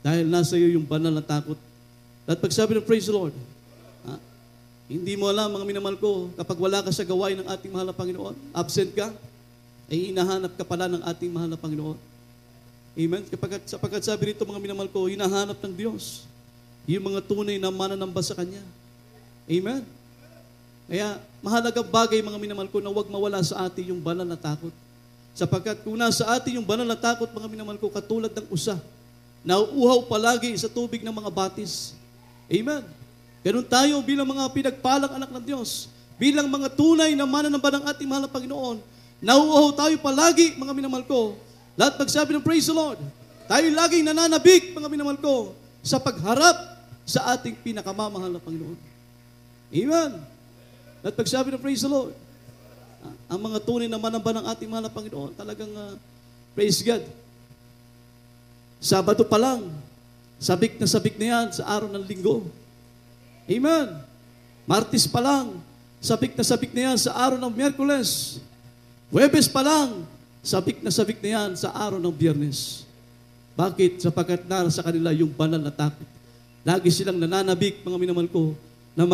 Dahil nasa iyo yung banal na takot. At pagsabi ng praise the Lord, hindi mo alam, mga minamahal ko, kapag wala ka sa gawain ng ating mahal na Panginoon, absent ka, ay hinahanap ka pala ng ating mahal na Panginoon. Amen? Sapagkat sabi rito mga minamahal ko, hinahanap ng Diyos yung mga tunay na mananamba sa Kanya. Amen? Kaya mahalagang bagay mga minamahal ko na huwag mawala sa atin yung banal na takot. Sapagkat kung nasa atin yung banal na takot mga minamahal ko, katulad ng usa, nauuhaw palagi sa tubig ng mga batis. Amen? Ganun tayo bilang mga pinagpalang anak ng Diyos, bilang mga tunay na mananamba ng ating mahal na Panginoon, nauuhaw tayo palagi mga minamahal ko. Lahat magsabi ng praise the Lord. Tayo laging nananabik, mga minamahal ko, sa pagharap sa ating pinakamamahal na Panginoon. Amen. Lahat magsabi ng praise the Lord. Ang mga tunay na manamba ng ating mahal na Panginoon, talagang praise God. Sabado pa lang, sabik na yan sa araw ng linggo. Amen. Martes pa lang, sabik na yan sa araw ng Miyerkules. Huwebes pa lang, sabik na yan sa araw ng Biyernes. Bakit? Sapagkat nasa kanila yung banal na takot. Lagi silang nananabik, mga minamahal ko, na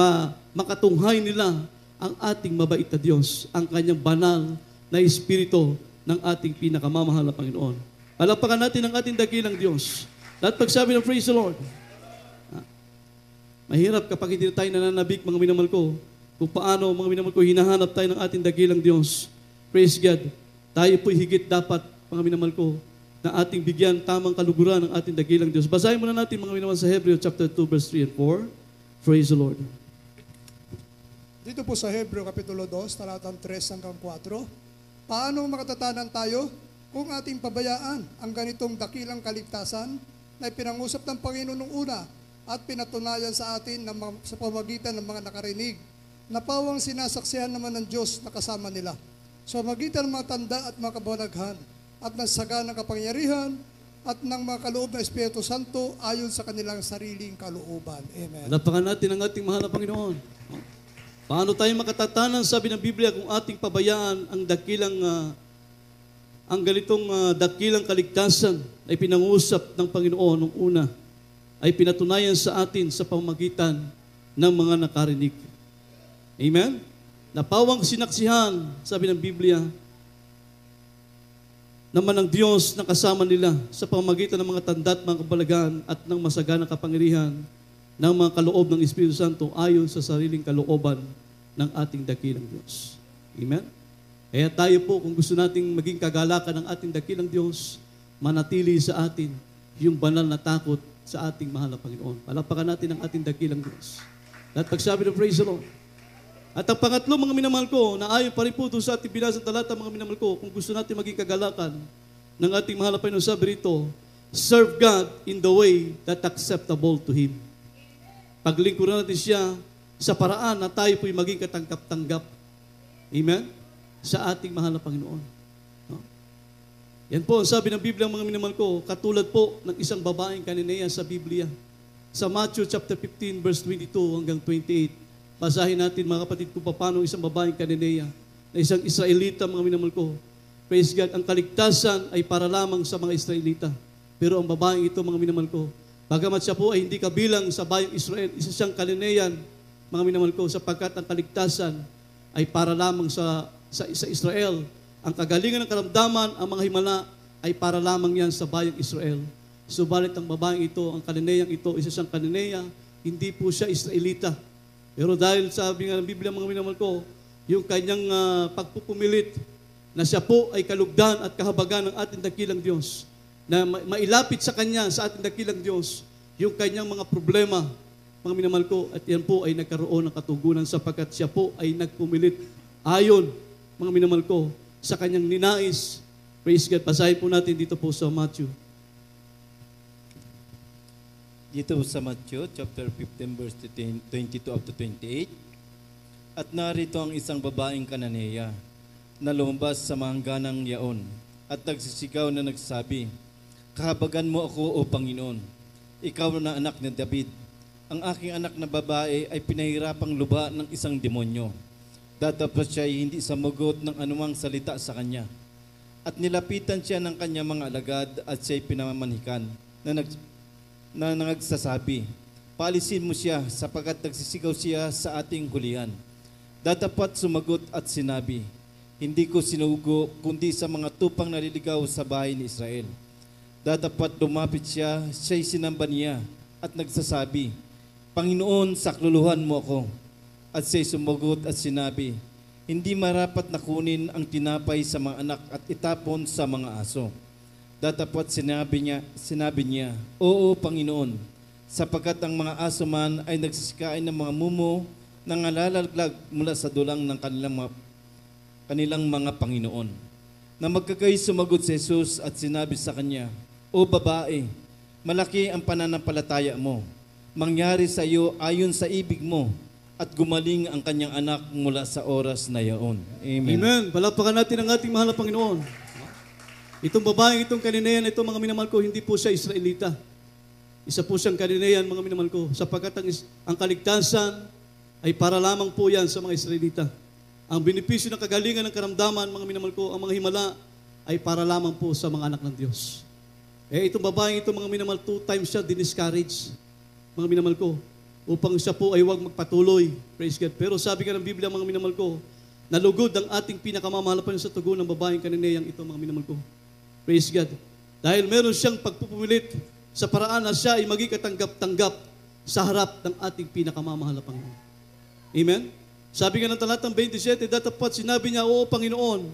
makatunghay nila ang ating mabait na Diyos, ang kanyang banal na Espiritu ng ating pinakamamahal na Panginoon. Palapakan natin ang ating dakilang Diyos. Lahat pagsabi ng praise the Lord. Mahirap kapag hindi tayo nananabik, mga minamahal ko, kung paano, mga minamahal ko, hinahanap tayo ng ating dakilang Diyos. Praise God. Tayo po'y higit dapat, mga minamahal ko, na ating bigyan tamang kaluguran ng ating dakilang Diyos. Basahin muna natin, mga minamahal, sa Hebreo chapter 2, verse 3 and 4. Praise the Lord. Dito po sa Hebreo Kapitulo 2, talatang 3 hanggang 4, paano makatatanan tayo kung ating pabayaan ang ganitong dakilang kaligtasan na ipinangusap ng Panginoon nung una at pinatunayan sa atin sa pamagitan ng mga nakarinig na pawang sinasaksihan naman ng Diyos na kasama nila sa pamagitan ng mga tanda at mga kabanaghan at ng saga ng kapangyarihan at ng mga kaloob ng Espiritu Santo ayon sa kanilang sariling kalooban. Amen. Palapakan natin ang ating mahal na Panginoon. Paano tayo makatatanan, sabi ng Biblia, kung ating pabayaan ang ganitong dakilang kaligtasan ay pinangusap ng Panginoon nung una, ay pinatunayan sa atin sa pamamagitan ng mga nakarinig. Amen? Napawang sinaksihan, sabi ng Biblia, naman ng Diyos na kasama nila sa pamamagitan ng mga tanda at mga kabalagan at ng masaganang kapangyarihan ng mga kaloob ng Espiritu Santo ayon sa sariling kalooban ng ating dakilang Diyos. Amen? Kaya tayo po, kung gusto nating maging kagalakan ng ating dakilang Diyos, manatili sa atin yung banal na takot sa ating mahal na Panginoon. Palapakan natin ang ating dakilang Diyos. At pagsabi ng praise the Lord. At ang pangatlo, mga minamahal ko, na ayon pa rin po sa ating binasang talata, mga minamahal ko, kung gusto natin maging kagalakan ng ating mahal na Panginoon, sabi rito, serve God in the way that acceptable to Him. Paglingkuran natin siya sa paraan na tayo po'y maging katanggap-tanggap. Amen? Sa ating mahal na Panginoon. No? Yan po, sabi ng Biblia, mga minamahal ko, katulad po ng isang babaeng Kananea sa Biblia. Sa Matthew chapter 15, verse 22 hanggang 28, basahin natin, mga kapatid, kung paano isang babaeng Kananea, na isang Israelita, mga minamahal ko. Praise God, ang kaligtasan ay para lamang sa mga Israelita. Pero ang babaeng ito, mga minamahal ko, bagamat siya po ay hindi kabilang sa bayang Israel, isa siyang Kananean, mga minamahal ko, sapagkat ang kaligtasan ay para lamang sa Israel. Ang kagalingan ng karamdaman, ang mga himala, ay para lamang yan sa bayang Israel. Subalit ang babaeng ito, ang Kananeang ito, isa siyang Kananea, hindi po siya Israelita. Pero dahil sabi nga ng Biblia, mga minamahal ko, yung kanyang pagpupumilit na siya po ay kalugdan at kahabagan ng ating dakilang Diyos, na mailapit sa Kanya, sa ating dakilang Diyos, yung kanyang mga problema, mga minamahal ko, at yan po ay nagkaroon ng katugunan sapagkat siya po ay nagpumilit ayon, mga minamahal ko, sa kanyang ninais. Praise God. Basahin po natin dito po sa Matthew. Dito sa Matthew, chapter 15, verse 22 up to 28. At narito ang isang babaeng Kananea na lumabas sa mahangganang yaon at nagsisigaw na nagsabi, kahabagan mo ako, O Panginoon, ikaw na anak ni David. Ang aking anak na babae ay pinahirapang luba ng isang demonyo. Datapos siya ay hindi samugot ng anumang salita sa kanya. At nilapitan siya ng kanyang mga alagad at siya ay pinamamanhikan na nagsasabi, paalisin mo siya sapagkat nagsisigaw siya sa ating hulihan. Datapat sumagot at sinabi, hindi ko sinugo kundi sa mga tupang naliligaw sa bahay ni Israel. Datapat lumapit siya, siya'y sinamba niya at nagsasabi, Panginoon, sakluluhan mo ako. At siya'y sumagot at sinabi, hindi marapat na kunin ang tinapay sa mga anak at itapon sa mga aso. Datapat sinabi niya, Oo, Panginoon, sapagkat ang mga aso man ay nagsisikain ng mga mumo na nalalaglag mula sa dulang ng kanilang mga Panginoon. Na magkagay sumagot si Jesus at sinabi sa kanya, O babae, malaki ang pananampalataya mo. Mangyari sa iyo ayon sa ibig mo at gumaling ang kanyang anak mula sa oras na yaon. Amen. Amen. Palapakan natin ang ating mahal na Panginoon. Itong babaeng, itong Kananean, ito mga minamahal ko, hindi po siya Israelita. Isa po siyang Kananean, mga minamahal ko, sapagkat ang kaligtasan ay para lamang po yan sa mga Israelita. Ang benepisyo ng kagalingan ng karamdaman, mga minamahal ko, ang mga himala ay para lamang po sa mga anak ng Diyos. Itong babaeng ito, mga minamahal, 2 times siya diniscourage, mga minamahal ko, upang siya po ay huwag magpatuloy. Praise God. Pero sabi nga ng Biblia, mga minamahal ko, nalugod ang ating pinakamamahal pa sa tugon ng babaeng Kananeang ito, mga minamahal ko. Praise God. Dahil meron siyang pagpupumilit sa paraan na siya ay maging katanggap-tanggap sa harap ng ating pinakamamahal na Panginoon. Amen? Sabi nga ng talatang 27, datapat sinabi niya, Oo, Panginoon,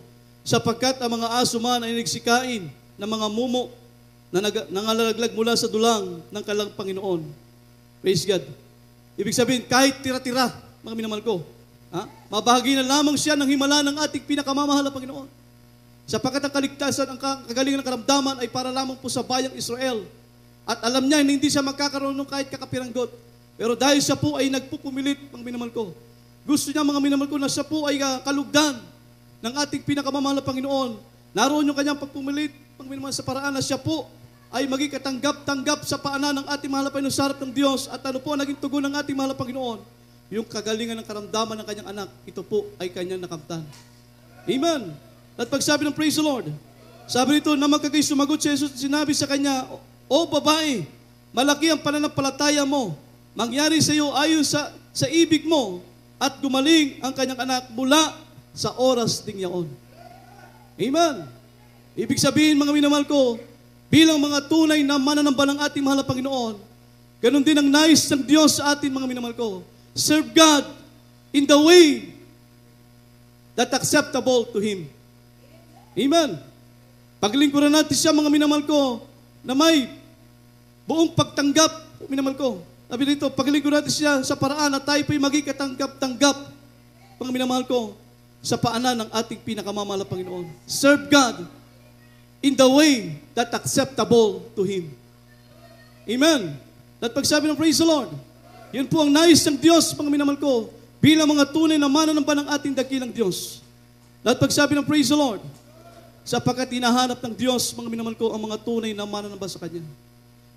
sapagkat ang mga aso man ay nagsikain ng mga mumo na nangalalaglag mula sa dulang ng kalang Panginoon. Praise God. Ibig sabihin, kahit tira-tira, mga minamahal ko, mabahagi na lamang siya ng himala ng ating pinakamamahal na Panginoon. Sapagkat ang kaligtasan, ang kagalingan ng karamdaman ay para lamang po sa bayang Israel. At alam niya na hindi siya magkakaroon ng kahit kakapiranggot. Pero dahil siya po ay nagpupumilit, mga minamahal ko, gusto niya, mga minamahal ko, na siya po ay kalugdan ng ating pinakamamahal na Panginoon. Naroon yung kanyang pagpumilit, mga minamahal, sa paraan na siya po ay maging katanggap-tanggap sa paanan ng ating mahal na Panginoon sa harap ng Diyos. At ano po ang naging tugon ng ating mahal na Panginoon? Yung kagalingan ng karamdaman ng kanyang anak, ito po ay kanyang nakamtan. Amen. At pagsabi ng praise the Lord, sabi nito, na magkagay sumagot si Jesus, sinabi sa kanya, O babae, malaki ang pananampalataya mo. Mangyari sa iyo ayon sa ibig mo at gumaling ang kanyang anak mula sa oras ding yaon. Amen. Ibig sabihin, mga minamahal ko, bilang mga tunay na mananamba ng ating mahal na Panginoon, ganun din ang nais ng Diyos sa atin, mga minamahal ko. Serve God in the way that acceptable to Him. Amen. Paglingkuran natin siya, mga minamahal ko, na may buong pagtanggap, minamahal ko. Sabi dito, paglingkuran natin siya sa paraan na tayo po'y maging katanggap-tanggap, mga minamahal ko, sa paanan ng ating pinakamamahal na Panginoon. Serve God in the way that acceptable to Him. Amen. At pagsabi ng praise the Lord, yun po ang nais ng Diyos, mga minamahal ko, bilang mga tunay na mananamba ng ating dakilang Diyos. At pagsabi ng praise the Lord, sapagkat hinahanap ng Diyos, mga minamahal ko, ang mga tunay na mananamba sa Kanya.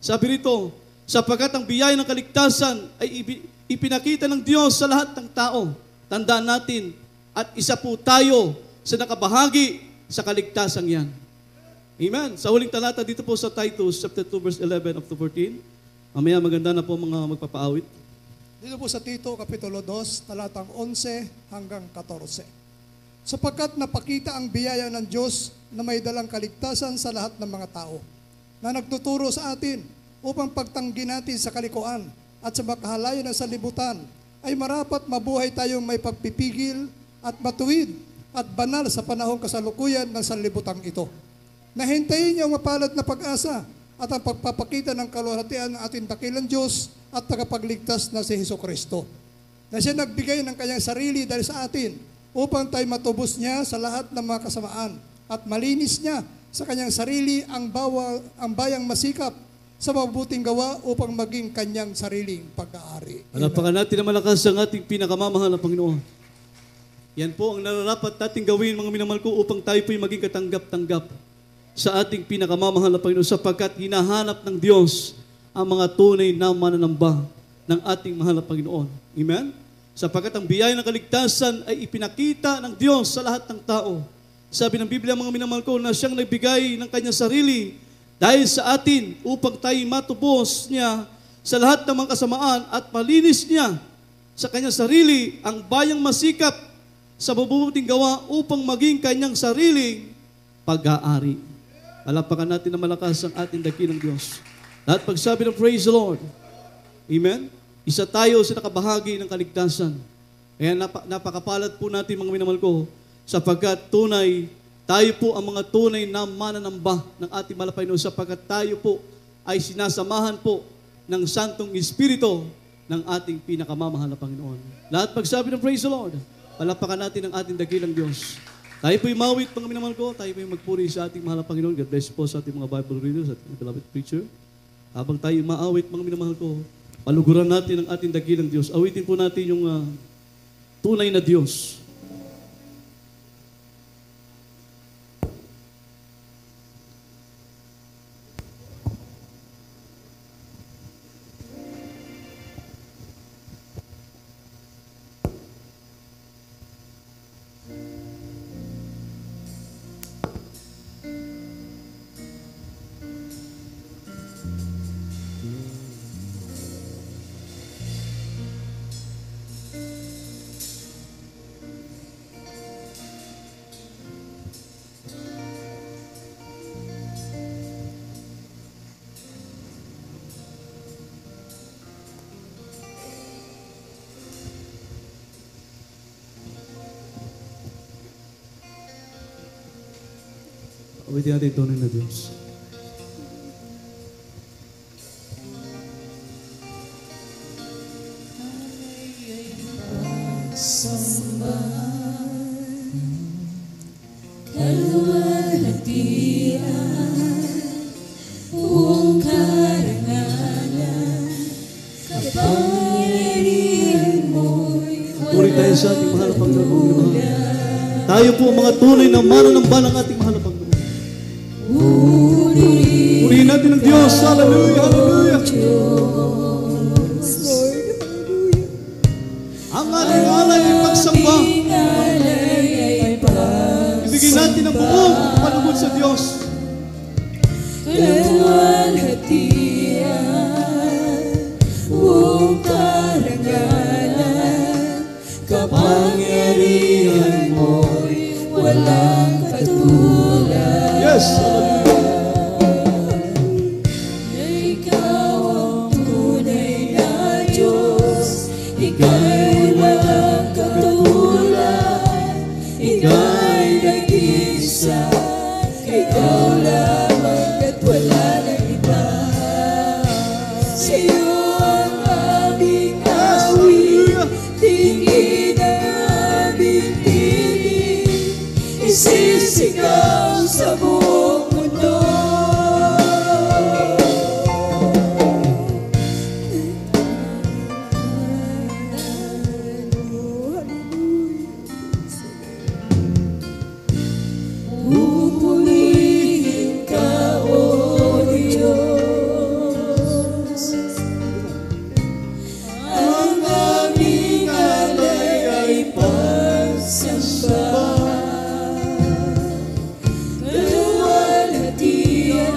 Sabi rito, sapagkat ang biyaya ng kaligtasan ay ipinakita ng Diyos sa lahat ng tao. Tandaan natin, at isa po tayo sa nakabahagi sa kaligtasan yan. Amen. Sa huling talata dito po sa Titus, chapter 2, verse 11 up to 14. Mamaya maganda na po mga magpapaawit. Dito po sa Tito, Kapitulo 2, talatang 11 hanggang 14. Sapagkat napakita ang biyaya ng Diyos na may dalang kaligtasan sa lahat ng mga tao, na nagtuturo sa atin upang pagtanggi natin sa kalikuan at sa makahalayan ng sanlibutan, ay marapat mabuhay tayong may pagpipigil at matuwid at banal sa panahong kasalukuyan ng sanlibutan ito. Nahintayin niyo ang mapalad na pag-asa at ang pagpapakita ng kaluwalhatian ng ating dakilang Diyos at tagapagligtas na si Jesucristo, na siya nagbigay ng kanyang sarili dahil sa atin upang tayo matubos niya sa lahat ng mga kasamaan at malinis niya sa kanyang sarili ang bayang masikap sa mabuting gawa upang maging kanyang sariling pag-aari. Palapakan natin na malakas ang ating pinakamamahal na Panginoon. Yan po ang nararapat nating gawin, mga minamahal ko, upang tayo po'y maging katanggap-tanggap sa ating pinakamamahal na Panginoon, sapagkat hinahanap ng Diyos ang mga tunay na mananamba ng ating mahal na Panginoon. Amen? Sapagkat ang biyaya ng kaligtasan ay ipinakita ng Diyos sa lahat ng tao. Sabi ng Biblia, mga minamahal ko, na siyang nagbigay ng kanyang sarili dahil sa atin upang tayo matubos niya sa lahat ng mga kasamaan at malinis niya sa kanyang sarili ang bayang masikap sa mabubuting gawa upang maging kanyang sariling pag-aari. Palapakan natin na malakas ang ating dakilang Diyos. Lahat pagsabi ng praise the Lord. Amen? Isa tayo sa nakabahagi ng kaligtasan. Kaya napakapalad po natin mga minamahal ko, sapagkat tunay, tayo po ang mga tunay na mananamba ng ating malapay Panginoon, sapagkat tayo po ay sinasamahan po ng Santong Espiritu ng ating pinakamamahal na Panginoon. Lahat pagsabi ng praise the Lord, palapakan natin ang ating dakilang Diyos. Tayo po'y mawit, mga minamahal ko, tayo po'y magpuri sa ating mahal na Panginoon. God bless po sa ating mga Bible readers at ating beloved preacher. Habang tayo maawit, mga minamahal ko, paluguran natin ang ating dakilang Diyos. Awitin po natin yung tunay na Diyos. Awitin natin tunay na Diyos. Puri tayo sa ating mahal na Panginoon. Tayo po ang mga tunay na mananamba ng ating mahal na Panginoon. Purihin natin ang Diyos. Hallelujah, hallelujah. Ang ating alay ay pagsamba. Ibigay natin ang buong panugod sa Diyos. Buong karangalan, kapangyarihan mo'y walang katulad. Yes, hallelujah. Ikaw ang tunay na Diyos, ika'y walang katulad, ika'y nag-isa, ikaw lamang at wala nang iba. Sa'yo ang aming awit, tingin ang aming tinig, isisigaw sa buong mundo. Pupurihin ka, O Diyos. Ang aming alay ay pagsamba. Kaluwalhatian,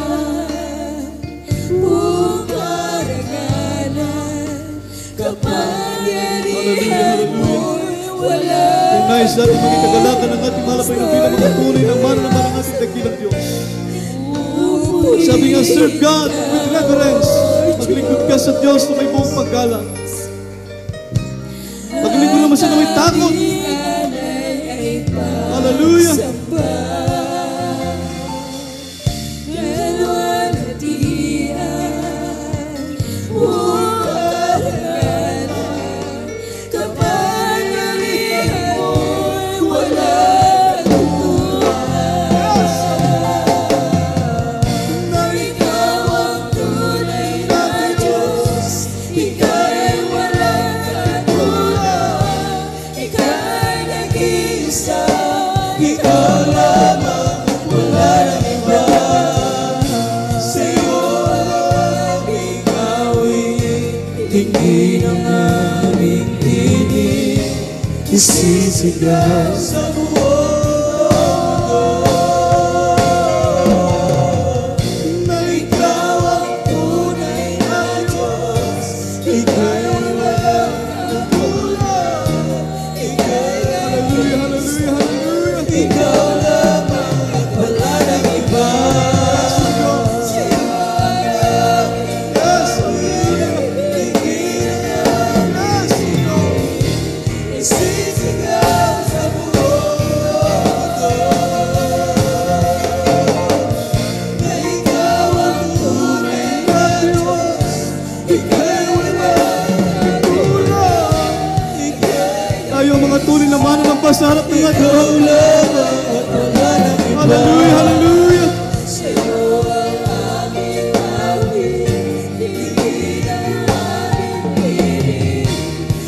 buong karangalan, kapangyarihan mo'y walang Nais natin maging kagalakan ng ating mahal na Panginoon bilang mga tunay na mananamba ng ating dakilang Diyos. Sabi nga, serve God with reverence. Maglingkod ka sa Diyos na may buong paggalang. Maglingkod naman siya na may takot. Hallelujah. Ikaw lamang, wala nang iba. Sa'yo ang aming awit, tingin ang aming tinig, isisigaw sa buong mundo. Na ikaw ang tunay na Diyos, ika'y walang katulad, ika'y Hallelujah, hallelujah, hallelujah. ikaw lamang at wala nang iba. ang mga tunay na mananamba sa harap ng ating ikaw lamang at wala nang iba. Hallelujah, hallelujah. Sa'yo ang aming awit, tingin ang aming piling.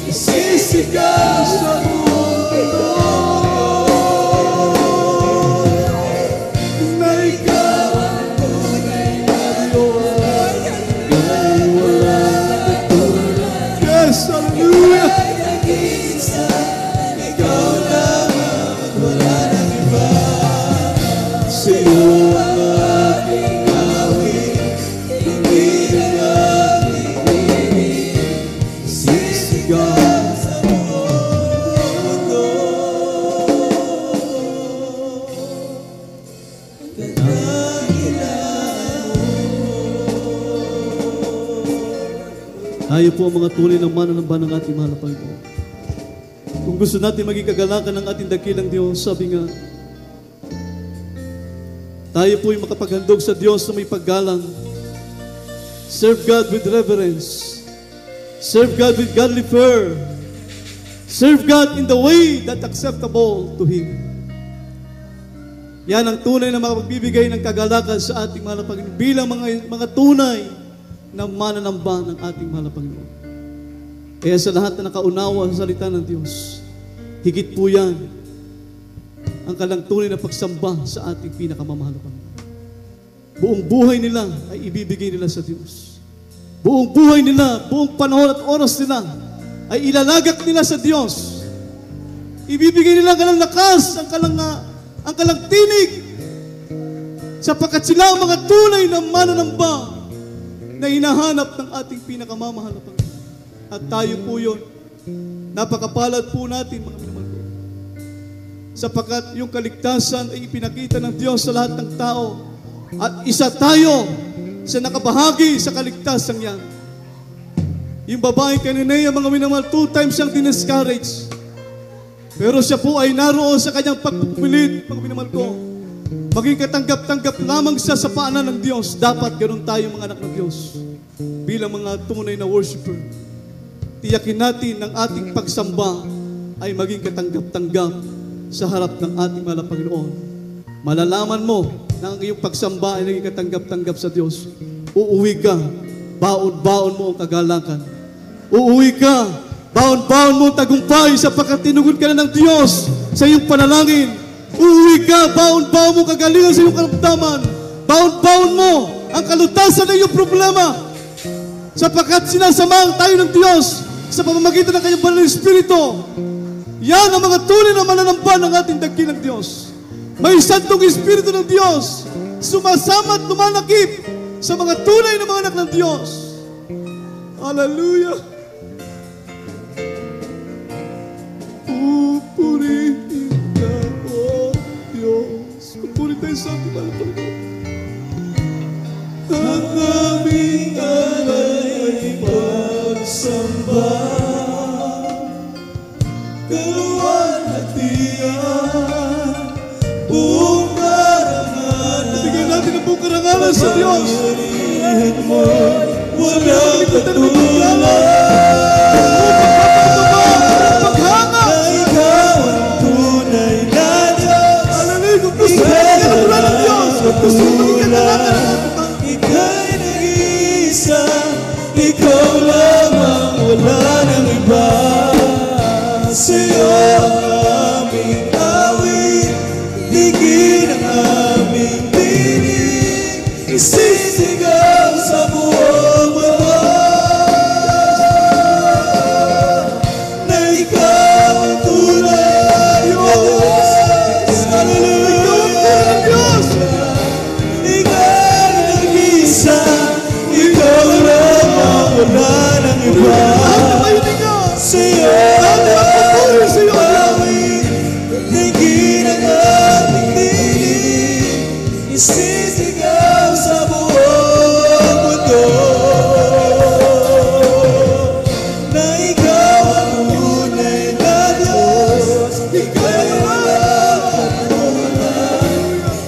Isisigaw sa mundo na ikaw ang tunay na Diyos. Ika'y walang katulad. Yes, hallelujah. Ika'y nag-iisa, ikaw lamang at wala nang iba. Sa'yo ang ating awit, tingin ang aming piling. Isisigaw sa mundo. Tayo po ang mga tunay na mananamba ng ating mahal na Panginoon. Kung gusto natin maging kagalakan ng ating dakilang Diyos, sabi nga, tayo po ay makapaghandog sa Diyos na may paggalang. Serve God with reverence. Serve God with godly fear. Serve God in the way that acceptable to Him. Yan ang tunay na makapagbibigay ng kagalakan sa ating mahal na Panginoon bilang mga tunay na mananamba ng ating mahal na Panginoon. Kaya sa lahat na nakaunawa sa salita ng Diyos, higit po yan ang kalang tunay na pagsamba sa ating pinakamamahal na Panginoon. Buong buhay nila ay ibibigay nila sa Diyos. Buong buhay nila, buong panahon at oras nila ay ilalagak nila sa Diyos. Ibibigay nila ang kalang lakas, ang kalang tinig, sapagkat sila ang mga tunay na mananamba na hinahanap ng ating pinakamamahal na Panginoon. At tayo po yun. Napakapalad po natin, mga minamahal ko. Sapagkat yung kaligtasan ay ipinakita ng Diyos sa lahat ng tao. At isa tayo sa nakabahagi sa kaligtasan yan. Yung babaeng kanina, mga minamahal, 2 times siyang diniscourage. Pero siya po ay naroon sa kanyang pagpupilit, mga minamahal ko. Maging katanggap-tanggap lamang siya sa paanan ng Diyos. Dapat ganun tayo mga anak ng Diyos. Bilang mga tunay na worshiper. Tiyakin natin ng ating pagsamba ay maging katanggap-tanggap sa harap ng ating mahal na Panginoon. Malalaman mo na ang iyong pagsamba ay naging katanggap-tanggap sa Diyos. Uuwi ka, baon-baon mo ang kagalakan. Uuwi ka, baon-baon mo ang tagumpay sapagkat tinugod ka na ng Diyos sa iyong panalangin. Uuwi ka, baon-baon mo kagalingan sa iyong karamdaman. Baon-baon mo ang kalutasan ng iyong problema. Sapagkat sinasamahan tayo ng Diyos sa pamamagitan ng kanyang banal na Espiritu. Yan ang mga tunay na mananamba ng ating dakilang Diyos. May santong Espiritu ng Diyos sumasama at lumalakip sa mga tunay na mga anak ng Diyos. Hallelujah! Pupurihin ka, O Diyos. Pupurihin tayo sa ating mahal na Panginoon. Ang aming alay pagsamba, kaluwalhatian, buong karangalan. Bigyan natin ang buong karangalan sa Diyos. Kapangyarihan mo, walang katulad. Paghanga! Na ikaw ang tunay na Diyos. Hallelujah! Kung gusto mo maging katulad ng Diyos, kung gusto mo maging katulad ng Ika'y nag-iisa, ikaw lamang, wala nang iba. Sa'yo ang aming awit, digin ang aming tinig, isisigaw sa buong mundo na ikaw ang tunay na Diyos. Hallelujah! Ikaw nag-iisa, ikaw lamang, wala nang iba. Sa'yo ang awit, digin ang aming tinig, isisigaw sa buong mundo na ikaw ang tunay na Diyos. Ikaw lamang at wala,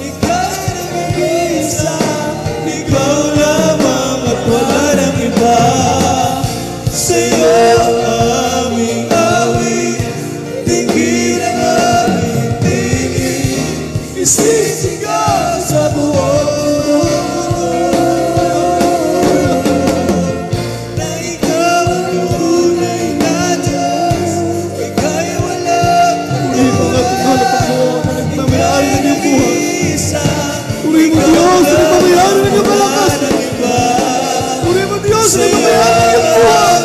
ikaw nag-iisa, ikaw lamang at wala nang iba. Sa'yo ang aming awit, isisigaw sa buong na ikaw ang tunay na Diyos, ika'y walang Nagmamayari ng iyong buhay. isa. Puri mo Diyos, nagmamayari ng iyong malakas. Puri mo Diyos, nagmamayari ng iyong buhay.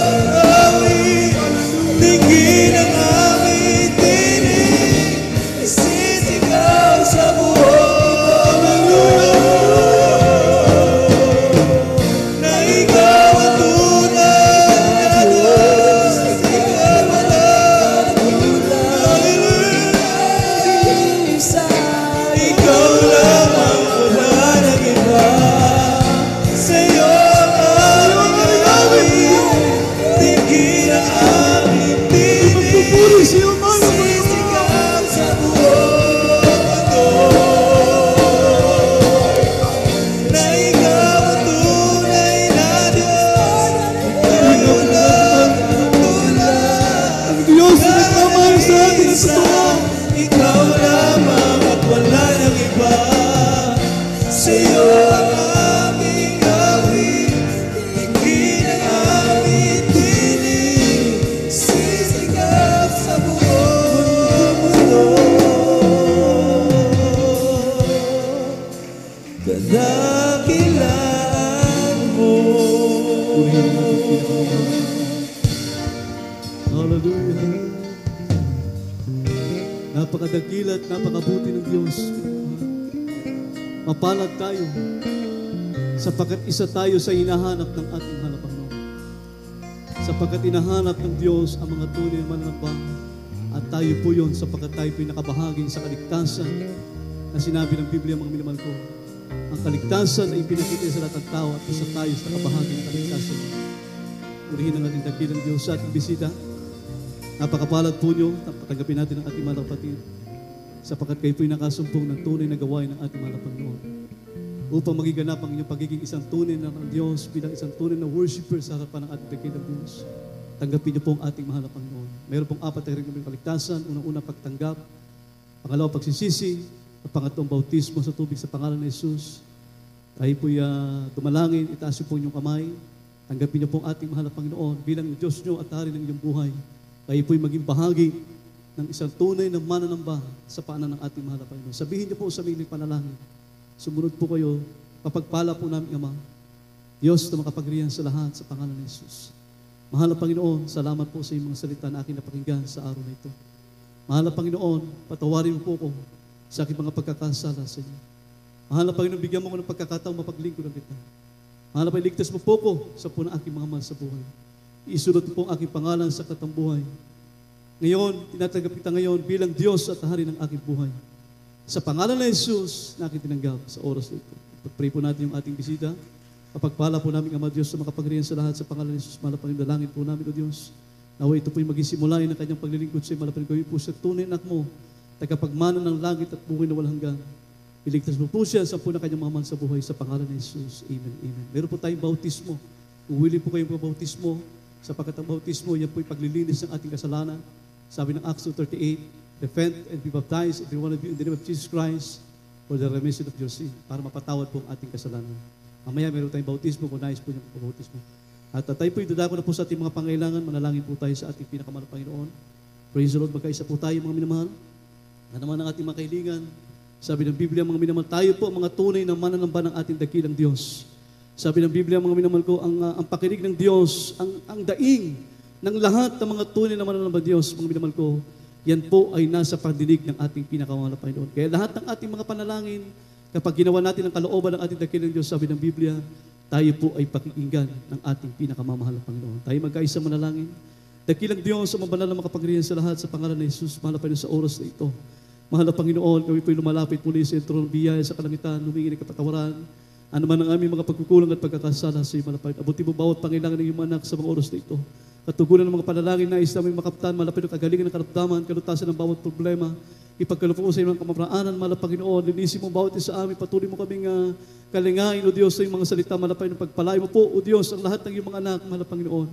Tingin ang aming tinig, isisigaw sa buong mundo na ikaw ang tunay na Diyos, ika'y walang isa. Ikaw lamang, wala nang iba. Sa'yo ang aming awit, tingin ang aming tinig, Puri sa iyong mga isisigaw sa buong mundo na ikaw ang tunay na Diyos, ika'y walang tulad. ang Diyos na nagmamahal sa atin sa totoo. Ikaw lamang at wala nang iba. Sa'yo ang aming awit, tingin ang aming tinig, sisigaw sa buong mundo. Kadakilaan mo. Purihin ang ating pinakamamahal. Hallelujah. Napakadakila at napakabuti ng Diyos. Mapalad tayo sapagkat isa tayo sa hinahanap ng ating Panginoon. Sapagkat hinahanap ng Diyos ang mga tunay na mananamba at tayo po yun sapagkat tayo po nakabahagi sa kaligtasan na sinabi ng Biblia, mga minamahal ko. Ang kaligtasan ay pinakita sa lahat ng tao at isa tayo sa nakabahagi ng kaligtasan. Purihin ang ating dakilang Diyos sa ating bisita. Napakapalad po nyo, patanggapin natin ang ating mga kapatid sapagkat kayo po'y nakasumpong ng tunay na gawain ng ating mga Panginoon upang magiganap ang inyong pagiging isang tunay na ng Diyos bilang isang tunay na worshiper sa harapan ng ating dakilang Diyos. Tanggapin niyo po ang ating mahal na Panginoon. Meron pong apat na rin ng kaligtasan. Unang-una, pagtanggap. Pangalawa, pagsisisi. At pangatlong, bautismo sa tubig sa pangalan ni Jesus. Tayo po'y tumalangin, itaas niyo po inyong kamay. Tanggapin niyo po ang ating mahal na Panginoon bilang Diyos niyo at hari ng inyong buhay. Kayo po'y maging bahagi ng isang tunay na mananamba sa paanan ng ating mahal na Panginoon. Sabihin niyo po sa miling panalangin. Sumunod po kayo, papagpala po namin Ama, Diyos na makapagharian sa lahat sa pangalan ni Jesus. Mahal na Panginoon, salamat po sa iyong mga salita na aking napakinggan sa araw na ito. Mahal na Panginoon, patawarin mo po ko sa aking mga pagkakasala sa inyo. Mahal na Panginoon, bigyan mo ko ng pagkakataong mapaglingkuran kita. Mahal na Panginoon, ligtas mo po ko sa po ng aking mga mahal sa buhay. Isunod po ang aking pangalan sa katambuhay. Ngayon, tinatanggap kita ngayon bilang Diyos at hari ng aking buhay. Sa pangalan ng Jesus na aking tinanggap sa oras na ito. Pag-pray po natin yung ating bisita. Kapagpala po namin, Ama Diyos, sa makapagharian sa lahat sa pangalan ng Jesus. Mahal na Panginoon, dalangin po namin, O Diyos. Nawa ito po'y maging simulain ng kanyang paglilingkod sa iyo. Mahal na Panginoon, gawin po siya tunay anak mo, tagapagmana ng langit at buhay na walang hanggan. Iligtas mo po siya sa po ng kanyang mga mahal sa buhay sa pangalan ng Jesus. Amen. Amen. Meron po tayong bautismo. Kung willing po kayong bautismo, sapagkat ang bautismo, yan po'y paglilinis ng ating kasalanan. Sabi ng Acts 2:38, repent and be baptized, every one of you, in the name of Jesus Christ, for the remission of your sin, para mapatawad po ang ating kasalanan. Mamaya meron tayong bautismo, kung nais po niyang bautismo. At tayo po'y dadako na po sa ating mga pangailangan, manalangin po tayo sa ating pinakamahal na Panginoon. Praise the Lord, magkaisa po tayo mga minamahal. Na naman ang ating mga kahilingan. Sabi ng Biblia, mga minamahal, tayo po mga tunay na mananamba ng ating dakilang Diyos. Sabi ng Biblia, mga minamahal ko, ang pakinig ng Diyos, ang daing ng lahat ng mga tunay na mananamba Diyos, mga minamahal ko, yan po ay nasa pandinig ng ating pinakamahal na Panginoon. Kaya lahat ng ating mga panalangin, kapag ginawa natin ang kalooban ng ating dakilang Diyos, sabi ng Biblia, tayo po ay pakikinggan ng ating pinakamamahal na Panginoon. Tayo magkaisa manalangin. Dakilang Diyos, sa mabanal na makapagharian sa lahat sa pangalan ni Jesus, mahal na Panginoon sa oras na ito. Mahal na Panginoon, kami po'y lumalapit muli sa entro ng biyaya sa kalangitan, humingi ng kapatawaran. Ano man ang aming mga pagkukulang at pagkakasala sa iyo, mahal na Panginoon. Abuti mo bawat pangailangan ng iyong anak sa mga oras na ito. Katugunan ng mga panalangin na namin makaptan, malapit ng kagalingan ng karamdaman, kalutasan ng bawat problema, ipagkaloob sa iyong mga kamaraanan, mahal na Panginoon, linisin mo bawat isa amin, patuloy mo kaming kalingain, O Diyos, sa iyong mga salita, mahal na Panginoon, pagpalain mo po, O Diyos, ang lahat ng iyong mga anak, mahal na Panginoon.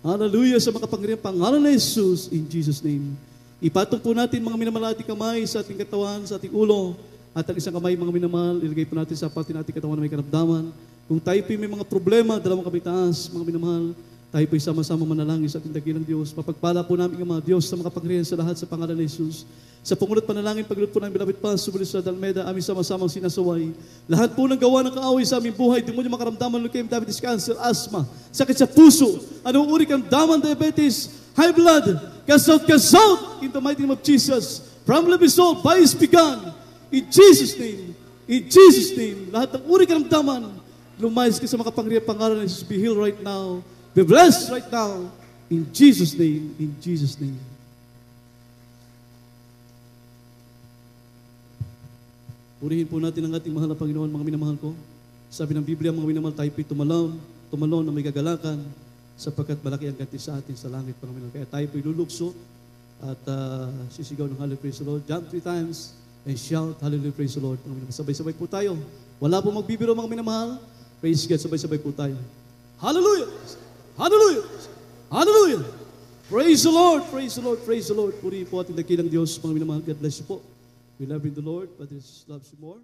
Hallelujah, sa makapangyarihang pangalan ng Jesus, in Jesus' name. Ipatong po natin mga minamahal ating kamay sa ating katawan, sa ating ulo, At ang isang kamay, mga minamahal, ilagay po natin sa patin natin katawan na may karamdaman. Kung tayo po may mga problema, dalawang kamay taas, mga minamahal, tayo po sama-sama manalangin sa ating dakilang Diyos. Mapagpala po namin ang mga Diyos sa mga kapangyarihan sa lahat sa pangalan ni Jesus. Sa pangunat panalangin, paglulot po namin Bilabit Paz, Subulis sa Dalmeda, aming sama-samang sinasaway. Lahat po ng gawa ng kaaway sa aming buhay, demonyo makaramdaman, leukemia, diabetes, cancer, asthma, sakit sa puso, anong uri kang daman, diabetes, high blood, cast out, in the mighty name of Jesus. From living soul, by His begun, in Jesus' name, lahat ng uri kang daman, lumayas ka sa makapangyarihan pangalan ni Jesus, be healed right now, be blessed right now, in Jesus' name, in Jesus' name. Purihin po natin ang ating mahal na Panginoon, mga minamahal ko. Sabi ng Biblia, mga minamahal, tayo po'y tumalon na may kagalakan, sapagkat malaki ang ganti sa atin sa langit, mga minamahal. Kaya tayo po'y lulukso at sisigaw ng hallelujah, praise the Lord. Jump 3 times and shout hallelujah, praise the Lord. Mga minamahal, sabay-sabay po tayo. Wala po magbibiro, mga minamahal. Praise God, sabay-sabay po tayo. Hallelujah! Hallelujah! Hallelujah! Praise the Lord! Praise the Lord! Praise the Lord! Purihin po ating dakilang Diyos, mga minamahal. God bless you po. We love you in the Lord, but Jesus loves you more.